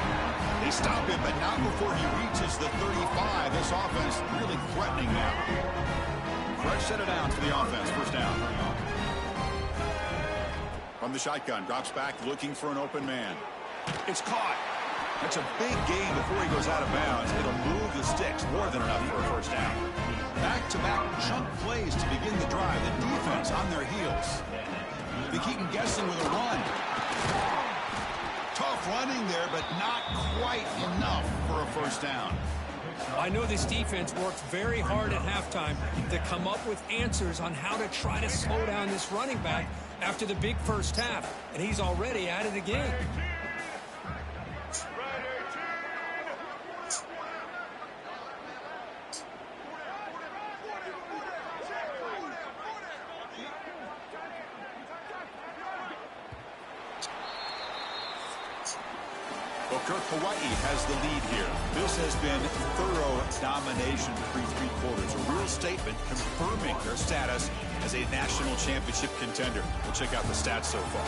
They stop him, but not before he reaches the 35. This offense really threatening now. Fresh set of downs for the offense. First down. From the shotgun, drops back looking for an open man. It's caught. That's a big gain before he goes out of bounds. It'll move the sticks, more than enough for a first down. Back-to-back chunk plays to begin the drive. The defense on their heels. They keep him guessing with a run. Tough running there, but not quite enough for a first down. I know this defense worked very hard at halftime to come up with answers on how to try to slow down this running back after the big first half, and he's already out of the game. Well, Kirk, Hawaii has the lead here. This has been thorough domination through 3 quarters. A real statement confirming their status as a national championship contender. We'll check out the stats so far.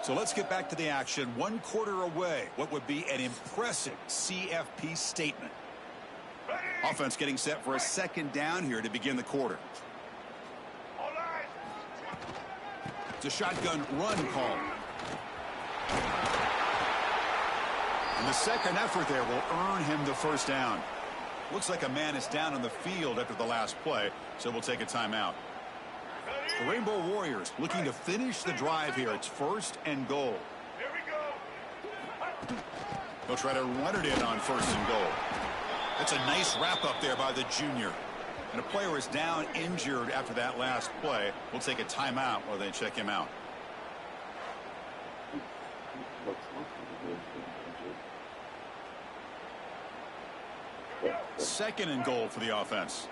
So let's get back to the action. 1 quarter away. What would be an impressive CFP statement. Offense getting set for a second down here to begin the quarter. It's a shotgun run call. And the second effort there will earn him the first down. Looks like a man is down on the field after the last play, so we'll take a timeout. The Rainbow Warriors looking to finish the drive here. It's 1st and goal. They'll try to run it in on 1st and goal. That's a nice wrap-up there by the junior. And a player is down injured after that last play. We'll take a timeout while they check him out. Second and goal for the offense.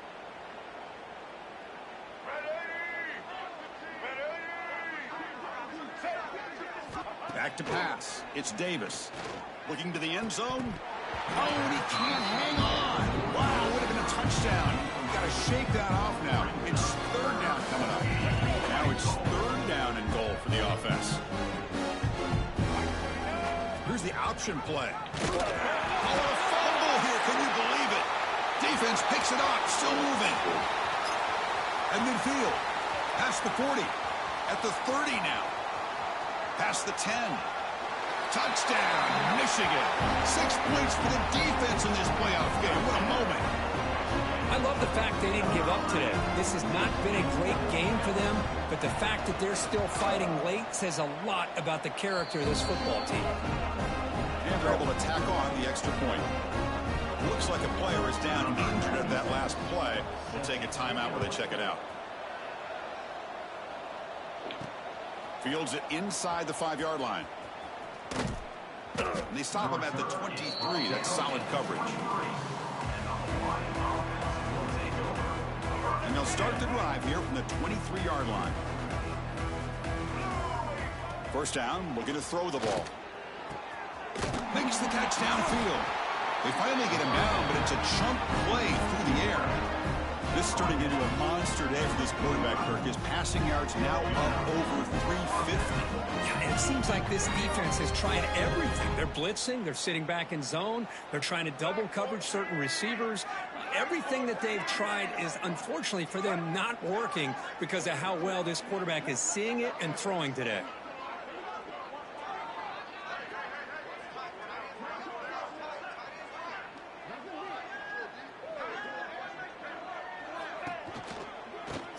Back to pass. It's Davis. Looking to the end zone. Oh, and he can't hang on. Wow, would have been a touchdown. Got to shake that off now. It's 3rd down coming up. Now it's 3rd down and goal for the offense. Here's the option play. Oh, a fumble here. Can you believe it? Defense picks it up. Still moving. And midfield. Past the 40. At the 30 now. Past the 10. Touchdown, Michigan. 6 points for the defense in this playoff game. What a moment. I love the fact they didn't give up today. This has not been a great game for them, but the fact that they're still fighting late says a lot about the character of this football team. And they're able to tack on the extra point. Looks like a player is down injured at that last play. We'll take a timeout while they check it out. Fields it inside the 5-yard line. And they stop him at the 23. That's solid coverage. And they'll start the drive here from the 23-yard line. 1st down, looking to throw the ball. Makes the catch downfield. They finally get him down, but it's a chunk play through the air. This is turning into a monster day for this quarterback, Kirk. His passing yards now up over 350. Yeah, and it seems like this defense has tried everything. They're blitzing. They're sitting back in zone. They're trying to double coverage certain receivers. Everything that they've tried is, unfortunately for them, not working because of how well this quarterback is seeing it and throwing today.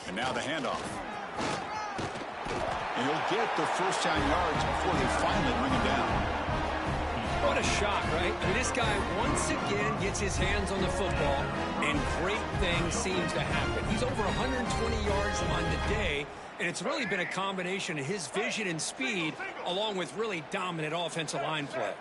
And now the handoff. And he'll get the 1st down yards before they finally bring him down. What a shock, right? I mean, this guy once again gets his hands on the football, and great things seems to happen. He's over 120 yards on the day, and it's really been a combination of his vision and speed, along with really dominant offensive line play.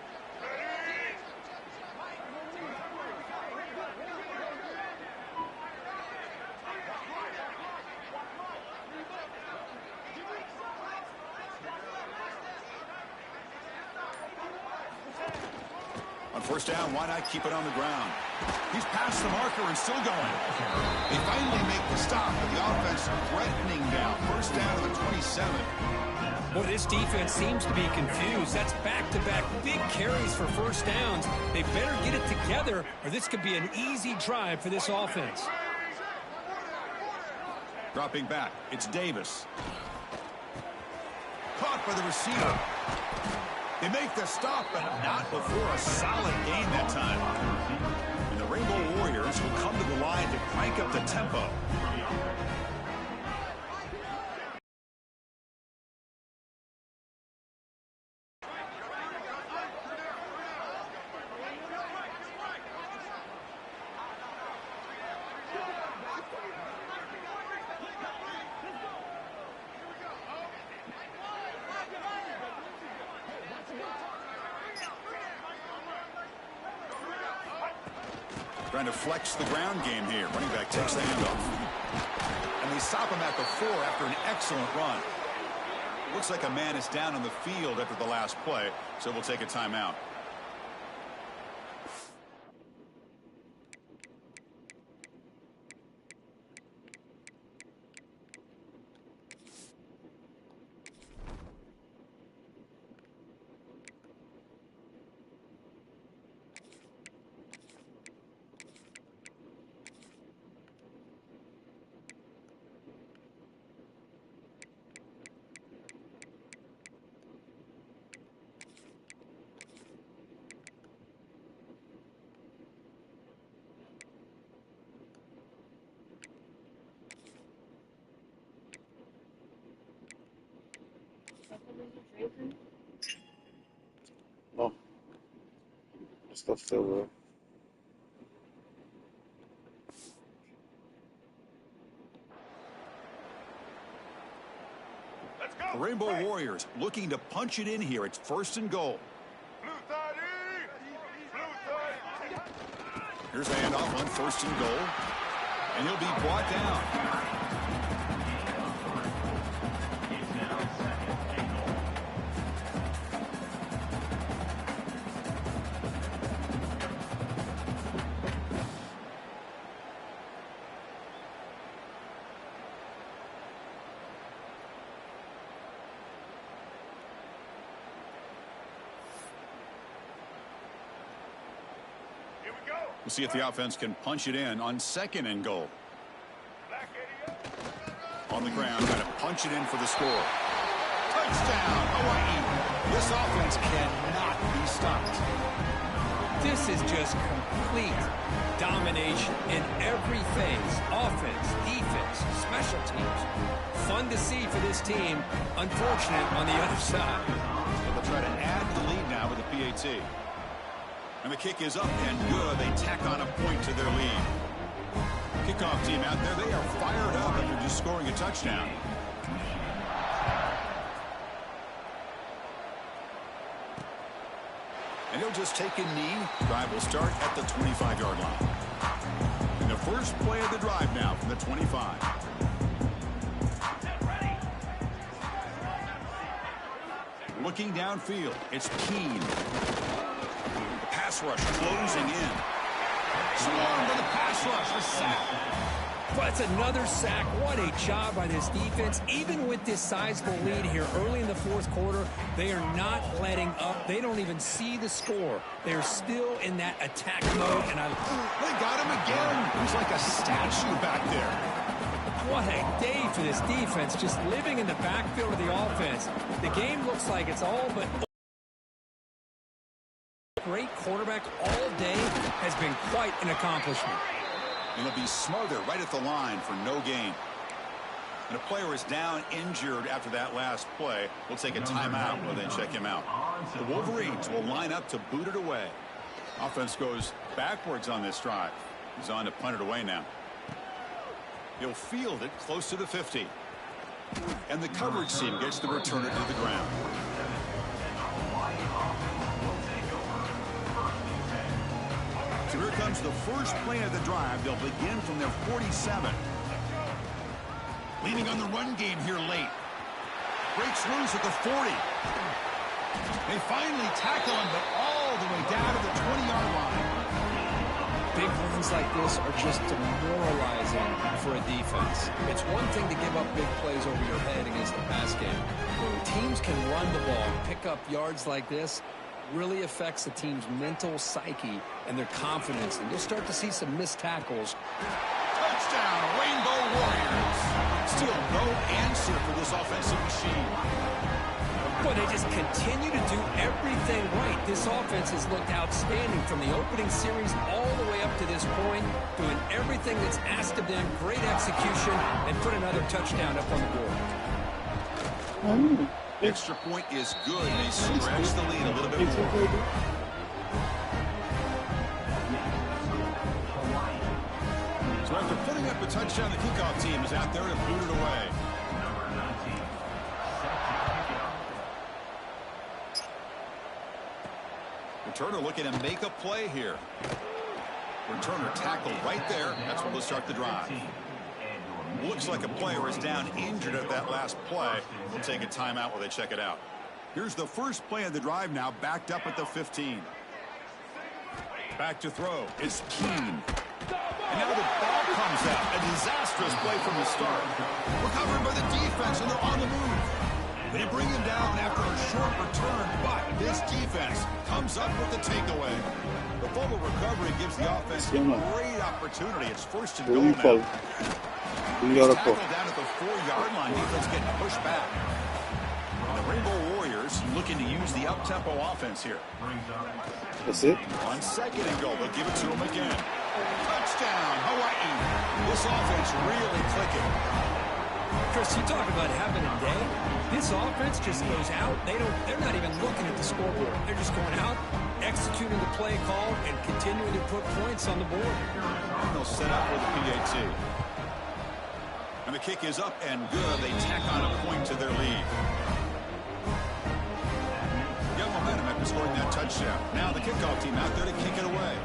On 1st down, why not keep it on the ground? He's past the marker and still going. They finally make the stop, but the offense threatening now. 1st down to the 27. Boy, this defense seems to be confused. That's back-to-back big carries for 1st downs. They better get it together, or this could be an easy drive for this offense. Dropping back, it's Davis. Caught by the receiver. They make the stop, but not before a solid gain that time. And the Rainbow Warriors will come to the line to crank up the tempo. Trying to flex the ground game here. Running back takes the handoff. And they stop him at the 4 after an excellent run. Looks like a man is down on the field after the last play, so we'll take a timeout. What's the filler? The Rainbow Warriors looking to punch it in here. It's 1st and goal. Here's a handoff on 1st and goal. And he'll be brought down. We'll see if the offense can punch it in on 2nd and goal. On the ground, trying to punch it in for the score. Touchdown, Hawaii. This offense cannot be stopped. This is just complete domination in every phase. Offense, defense, special teams. Fun to see for this team. Unfortunate on the other side. So they'll try to add to the lead now with a PAT. And the kick is up and good. They tack on a point to their lead. Kickoff team out there, they are fired up after just scoring a touchdown. And he'll just take a knee. Drive will start at the 25-yard line. And the first play of the drive now from the 25. Looking downfield, it's Keene. Pass rush closing in. Swarmed by the pass rush. A sack. But it's another sack. What a job by this defense. Even with this sizable lead here early in the 4th quarter, they are not letting up. They don't even see the score. They're still in that attack mode. And they got him again. He's like a statue back there. What a day for this defense. Just living in the backfield of the offense. The game looks like it's all but great quarterback all day has been quite an accomplishment. And he'll be smothered right at the line for no gain. And a player is down injured after that last play. We'll take a timeout and then check him out. The Wolverines will line up to boot it away. Offense goes backwards on this drive. He's on to punt it away now. He'll field it close to the 50. And the coverage team gets the returner to the ground. So here comes the first play of the drive. They'll begin from their 47. Leaning on the run game here late. Breaks loose at the 40. They finally tackle him, but all the way down to the 20-yard line. Big runs like this are just demoralizing for a defense. It's one thing to give up big plays over your head against the pass game. When teams can run the ball, pick up yards like this, really affects the team's mental psyche and their confidence. And you'll start to see some missed tackles. Touchdown, Rainbow Warriors. Still no answer for this offensive machine. But they just continue to do everything right. This offense has looked outstanding from the opening series all the way up to this point, doing everything that's asked of them, great execution, and put another touchdown up on the board. Extra point is good. They stretch the lead a little bit more. So after putting up a touchdown, the kickoff team is out there to boot it away. Returner looking to make a play here. Returner tackled right there. That's where we'll start the drive. Looks like a player is down injured at that last play. We'll take a timeout while they check it out. Here's the first play of the drive now, backed up at the 15. Back to throw. It's Keene. And now the ball comes out. A disastrous play from the start. Recovered by the defense, and they're on the move. They bring him down after a short return, but this defense comes up with the takeaway. The fumble recovery gives the offense a great opportunity. It's 1st and goal now. Tackled down at the 4-yard line. Defense getting pushed back. And the Rainbow Warriors looking to use the up-tempo offense here. That's it. On 2nd and goal, they'll give it to him again. Touchdown, Hawaii. This offense really clicking. Chris, you talk about having a day. This offense just goes out. They're not even looking at the scoreboard. They're just going out executing the play call and continuing to put points on the board. And they'll set up with the PAT. And the kick is up and good. They tack on a point to their lead. Got momentum after scoring that touchdown. Now the kickoff team out there to kick it away.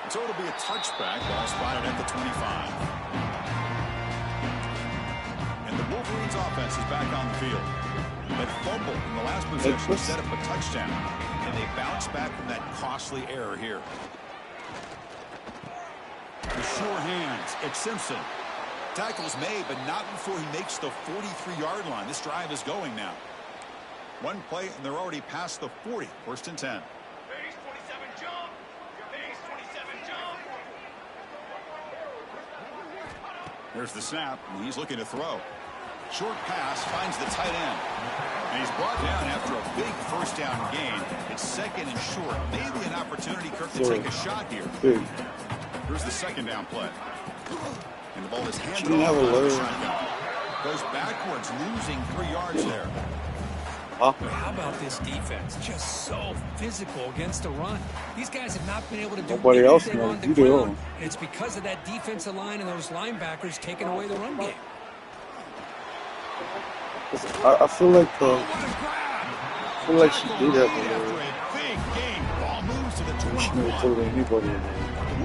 So it'll be a touchback. Ball spotted at the 25. And the Wolverines offense is back on the field. That fumble in the last possession set up a touchdown. And they bounce back from that costly error here. With sure hands, it's Simpson. Tackle's made, but not before he makes the 43-yard line. This drive is going now. One play, and they're already past the 40. First and 10. There's the snap, and he's looking to throw. Short pass finds the tight end. And he's brought down after a big first down gain. It's second and short. Maybe an opportunity, Kirk, to take a shot here. Here's the second down play. And the ball is handed off by the shotgun. Goes backwards, losing 3 yards there. How about this defense? Just so physical against the run. These guys have not been able to do Nobody else anything knows. on the You do. ground. And it's because of that defensive line and those linebackers taking away the run game. I feel like she did that. Big game. Ball moves to the She never 21. told anybody. The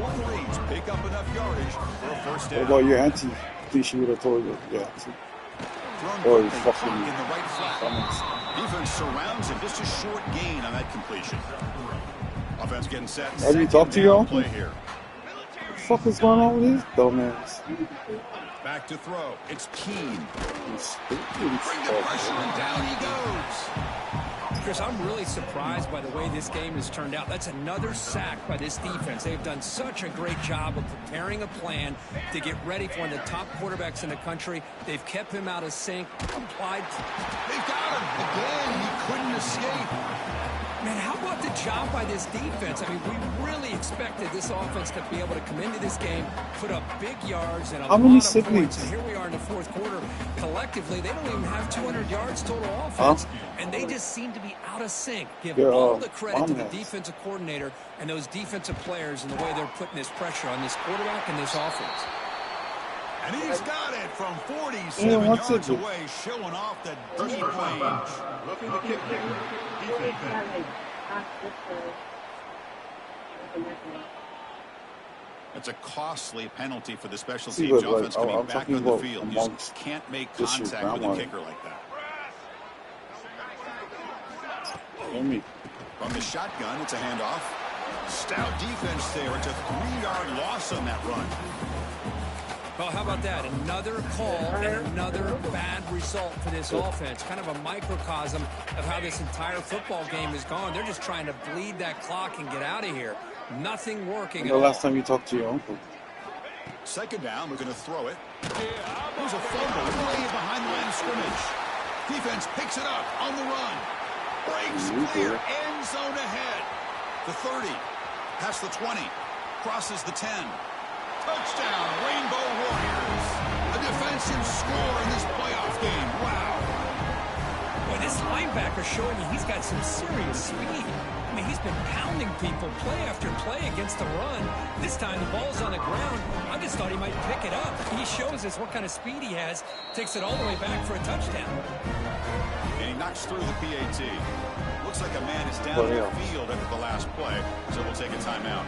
Wolverines pick up enough yardage for a first down. What about your auntie? I think she would have told you. Yeah. Or you fucking in the right flat. Defense surrounds him. Just a short gain on that completion. Offense getting set. Have you talked to your uncle? Play here. What the fuck is going on with these dumbass? Back to throw. It's Keen. Bring Bring the pressure and down he goes. Chris, I'm really surprised by the way this game has turned out. That's another sack by this defense. They've done such a great job of preparing a plan to get ready for one of the top quarterbacks in the country. They've kept him out of sync, applied. They've got him. Again, he couldn't escape. Man, how about the job by this defense? I mean, we really expected this offense to be able to come into this game, put up big yards and a lot of points. And here we are in the fourth quarter. Collectively, they don't even have 200 yards total offense. And they just seem to be out of sync. Give all the credit to the defensive coordinator and those defensive players and the way they're putting this pressure on this quarterback and this offense. And he's got it from 47 yards away, showing off the deep range. Roughing the kick. It's a costly penalty for the special teams offense coming back on the field. You just can't make contact with a kicker like that. From the shotgun, it's a handoff. Stout defense there. It's a 3-yard loss on that run. Well, how about that? Another call and another bad result for this offense. Kind of a microcosm of how this entire football game has gone. They're just trying to bleed that clock and get out of here. Nothing working at all. The last time you talked to your uncle. Second down, we're going to throw it. There's a fumble way behind the line of scrimmage. Defense picks it up on the run. Breaks clear, end zone ahead. The 30, past the 20, crosses the 10. Touchdown, Rainbow Warriors. A defensive score in this playoff game. Wow. Boy, this linebacker showing you he's got some serious speed. I mean, he's been pounding people play after play against the run. This time the ball's on the ground. I just thought he might pick it up. He shows us what kind of speed he has. Takes it all the way back for a touchdown. And he knocks through the PAT. Looks like a man is down in the field after the last play, so we'll take a timeout.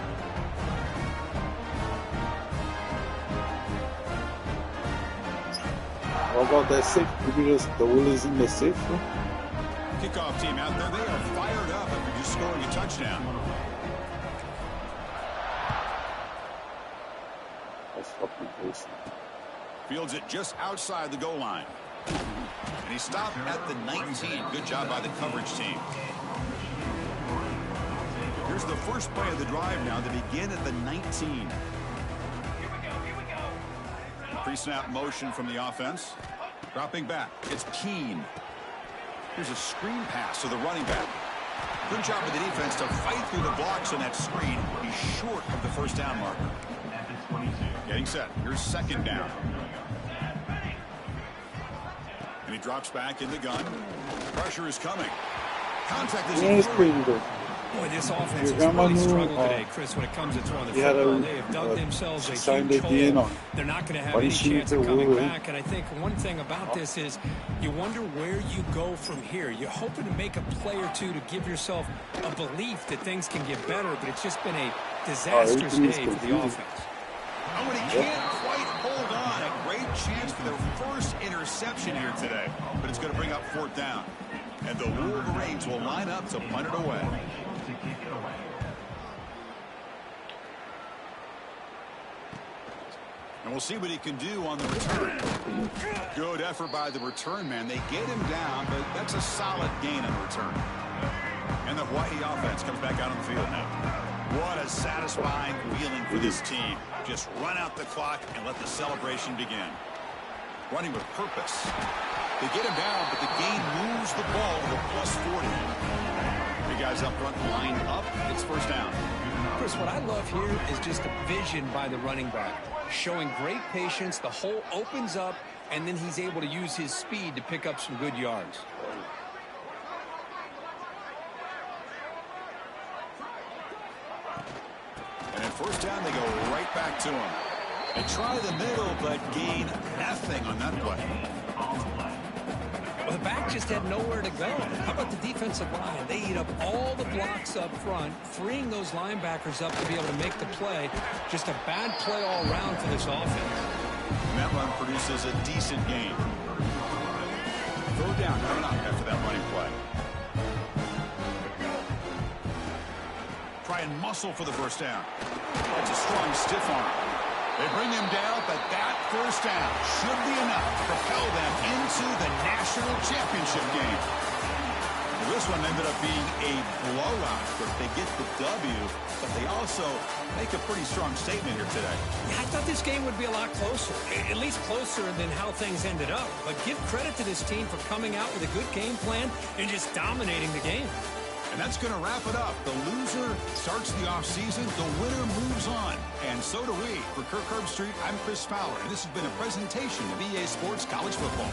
How about that safe? Maybe the Willis in the safe? Huh? Kickoff team out there, they are fired up after just scoring a touchdown. That's fucking crazy. Fields it just outside the goal line. And he stopped at the 19. Good job by the coverage team. Here's the first play of the drive now to begin at the 19. Pre-snap motion from the offense. Dropping back. It's Keen. Here's a screen pass to the running back. Good job of the defense to fight through the blocks on that screen. He's short of the first down marker. Getting set. Here's second down. And he drops back in the gun. Pressure is coming. Contact is Yeah, it's crazy though. Boy, this offense Your has grandma really knew, struggled today, Chris, when it comes to throwing the he had football. a- They have dug themselves she a signed huge at the end hole. on. They're not going to have Why any didn't she chance make of the coming rule? back. And I think one thing about this is you wonder where you go from here. You're hoping to make a play or two to give yourself a belief that things can get better, but it's just been a disastrous everything is day for the confusing. offense. Oh, and he can't quite hold on. A great chance for their first interception here today. But it's going to bring up 4th down. And the Wolverines will line up to punt it away. And we'll see what he can do on the return. Good effort by the return man. They get him down, but that's a solid gain on the return. And the Hawaii offense comes back out on the field now. What a satisfying feeling for this team. Just run out the clock and let the celebration begin. Running with purpose. They get him down, but the gain moves the ball to the +40. The guys up front line up. It's 1st down. Chris, what I love here is just the vision by the running back. Showing great patience, the hole opens up, and then he's able to use his speed to pick up some good yards. And in 1st down, they go right back to him. They try the middle, but gain nothing on that play. Well, the back just had nowhere to go. How about the defensive line? They eat up all the blocks up front, freeing those linebackers up to be able to make the play. Just a bad play all around for this offense. And that run produces a decent gain. 3rd down coming up after that running play. Try and muscle for the 1st down. That's a strong stiff arm. They bring him down, but that 1st down should be enough to propel them into the national championship game. Well, this one ended up being a blowout, but they get the W, but they also make a pretty strong statement here today. I thought this game would be a lot closer, at least closer than how things ended up. But give credit to this team for coming out with a good game plan and just dominating the game. And that's going to wrap it up. The loser starts the offseason. The winner moves on. And so do we. For Kirk Herbstreit, I'm Chris Fowler. And this has been a presentation of EA Sports College Football.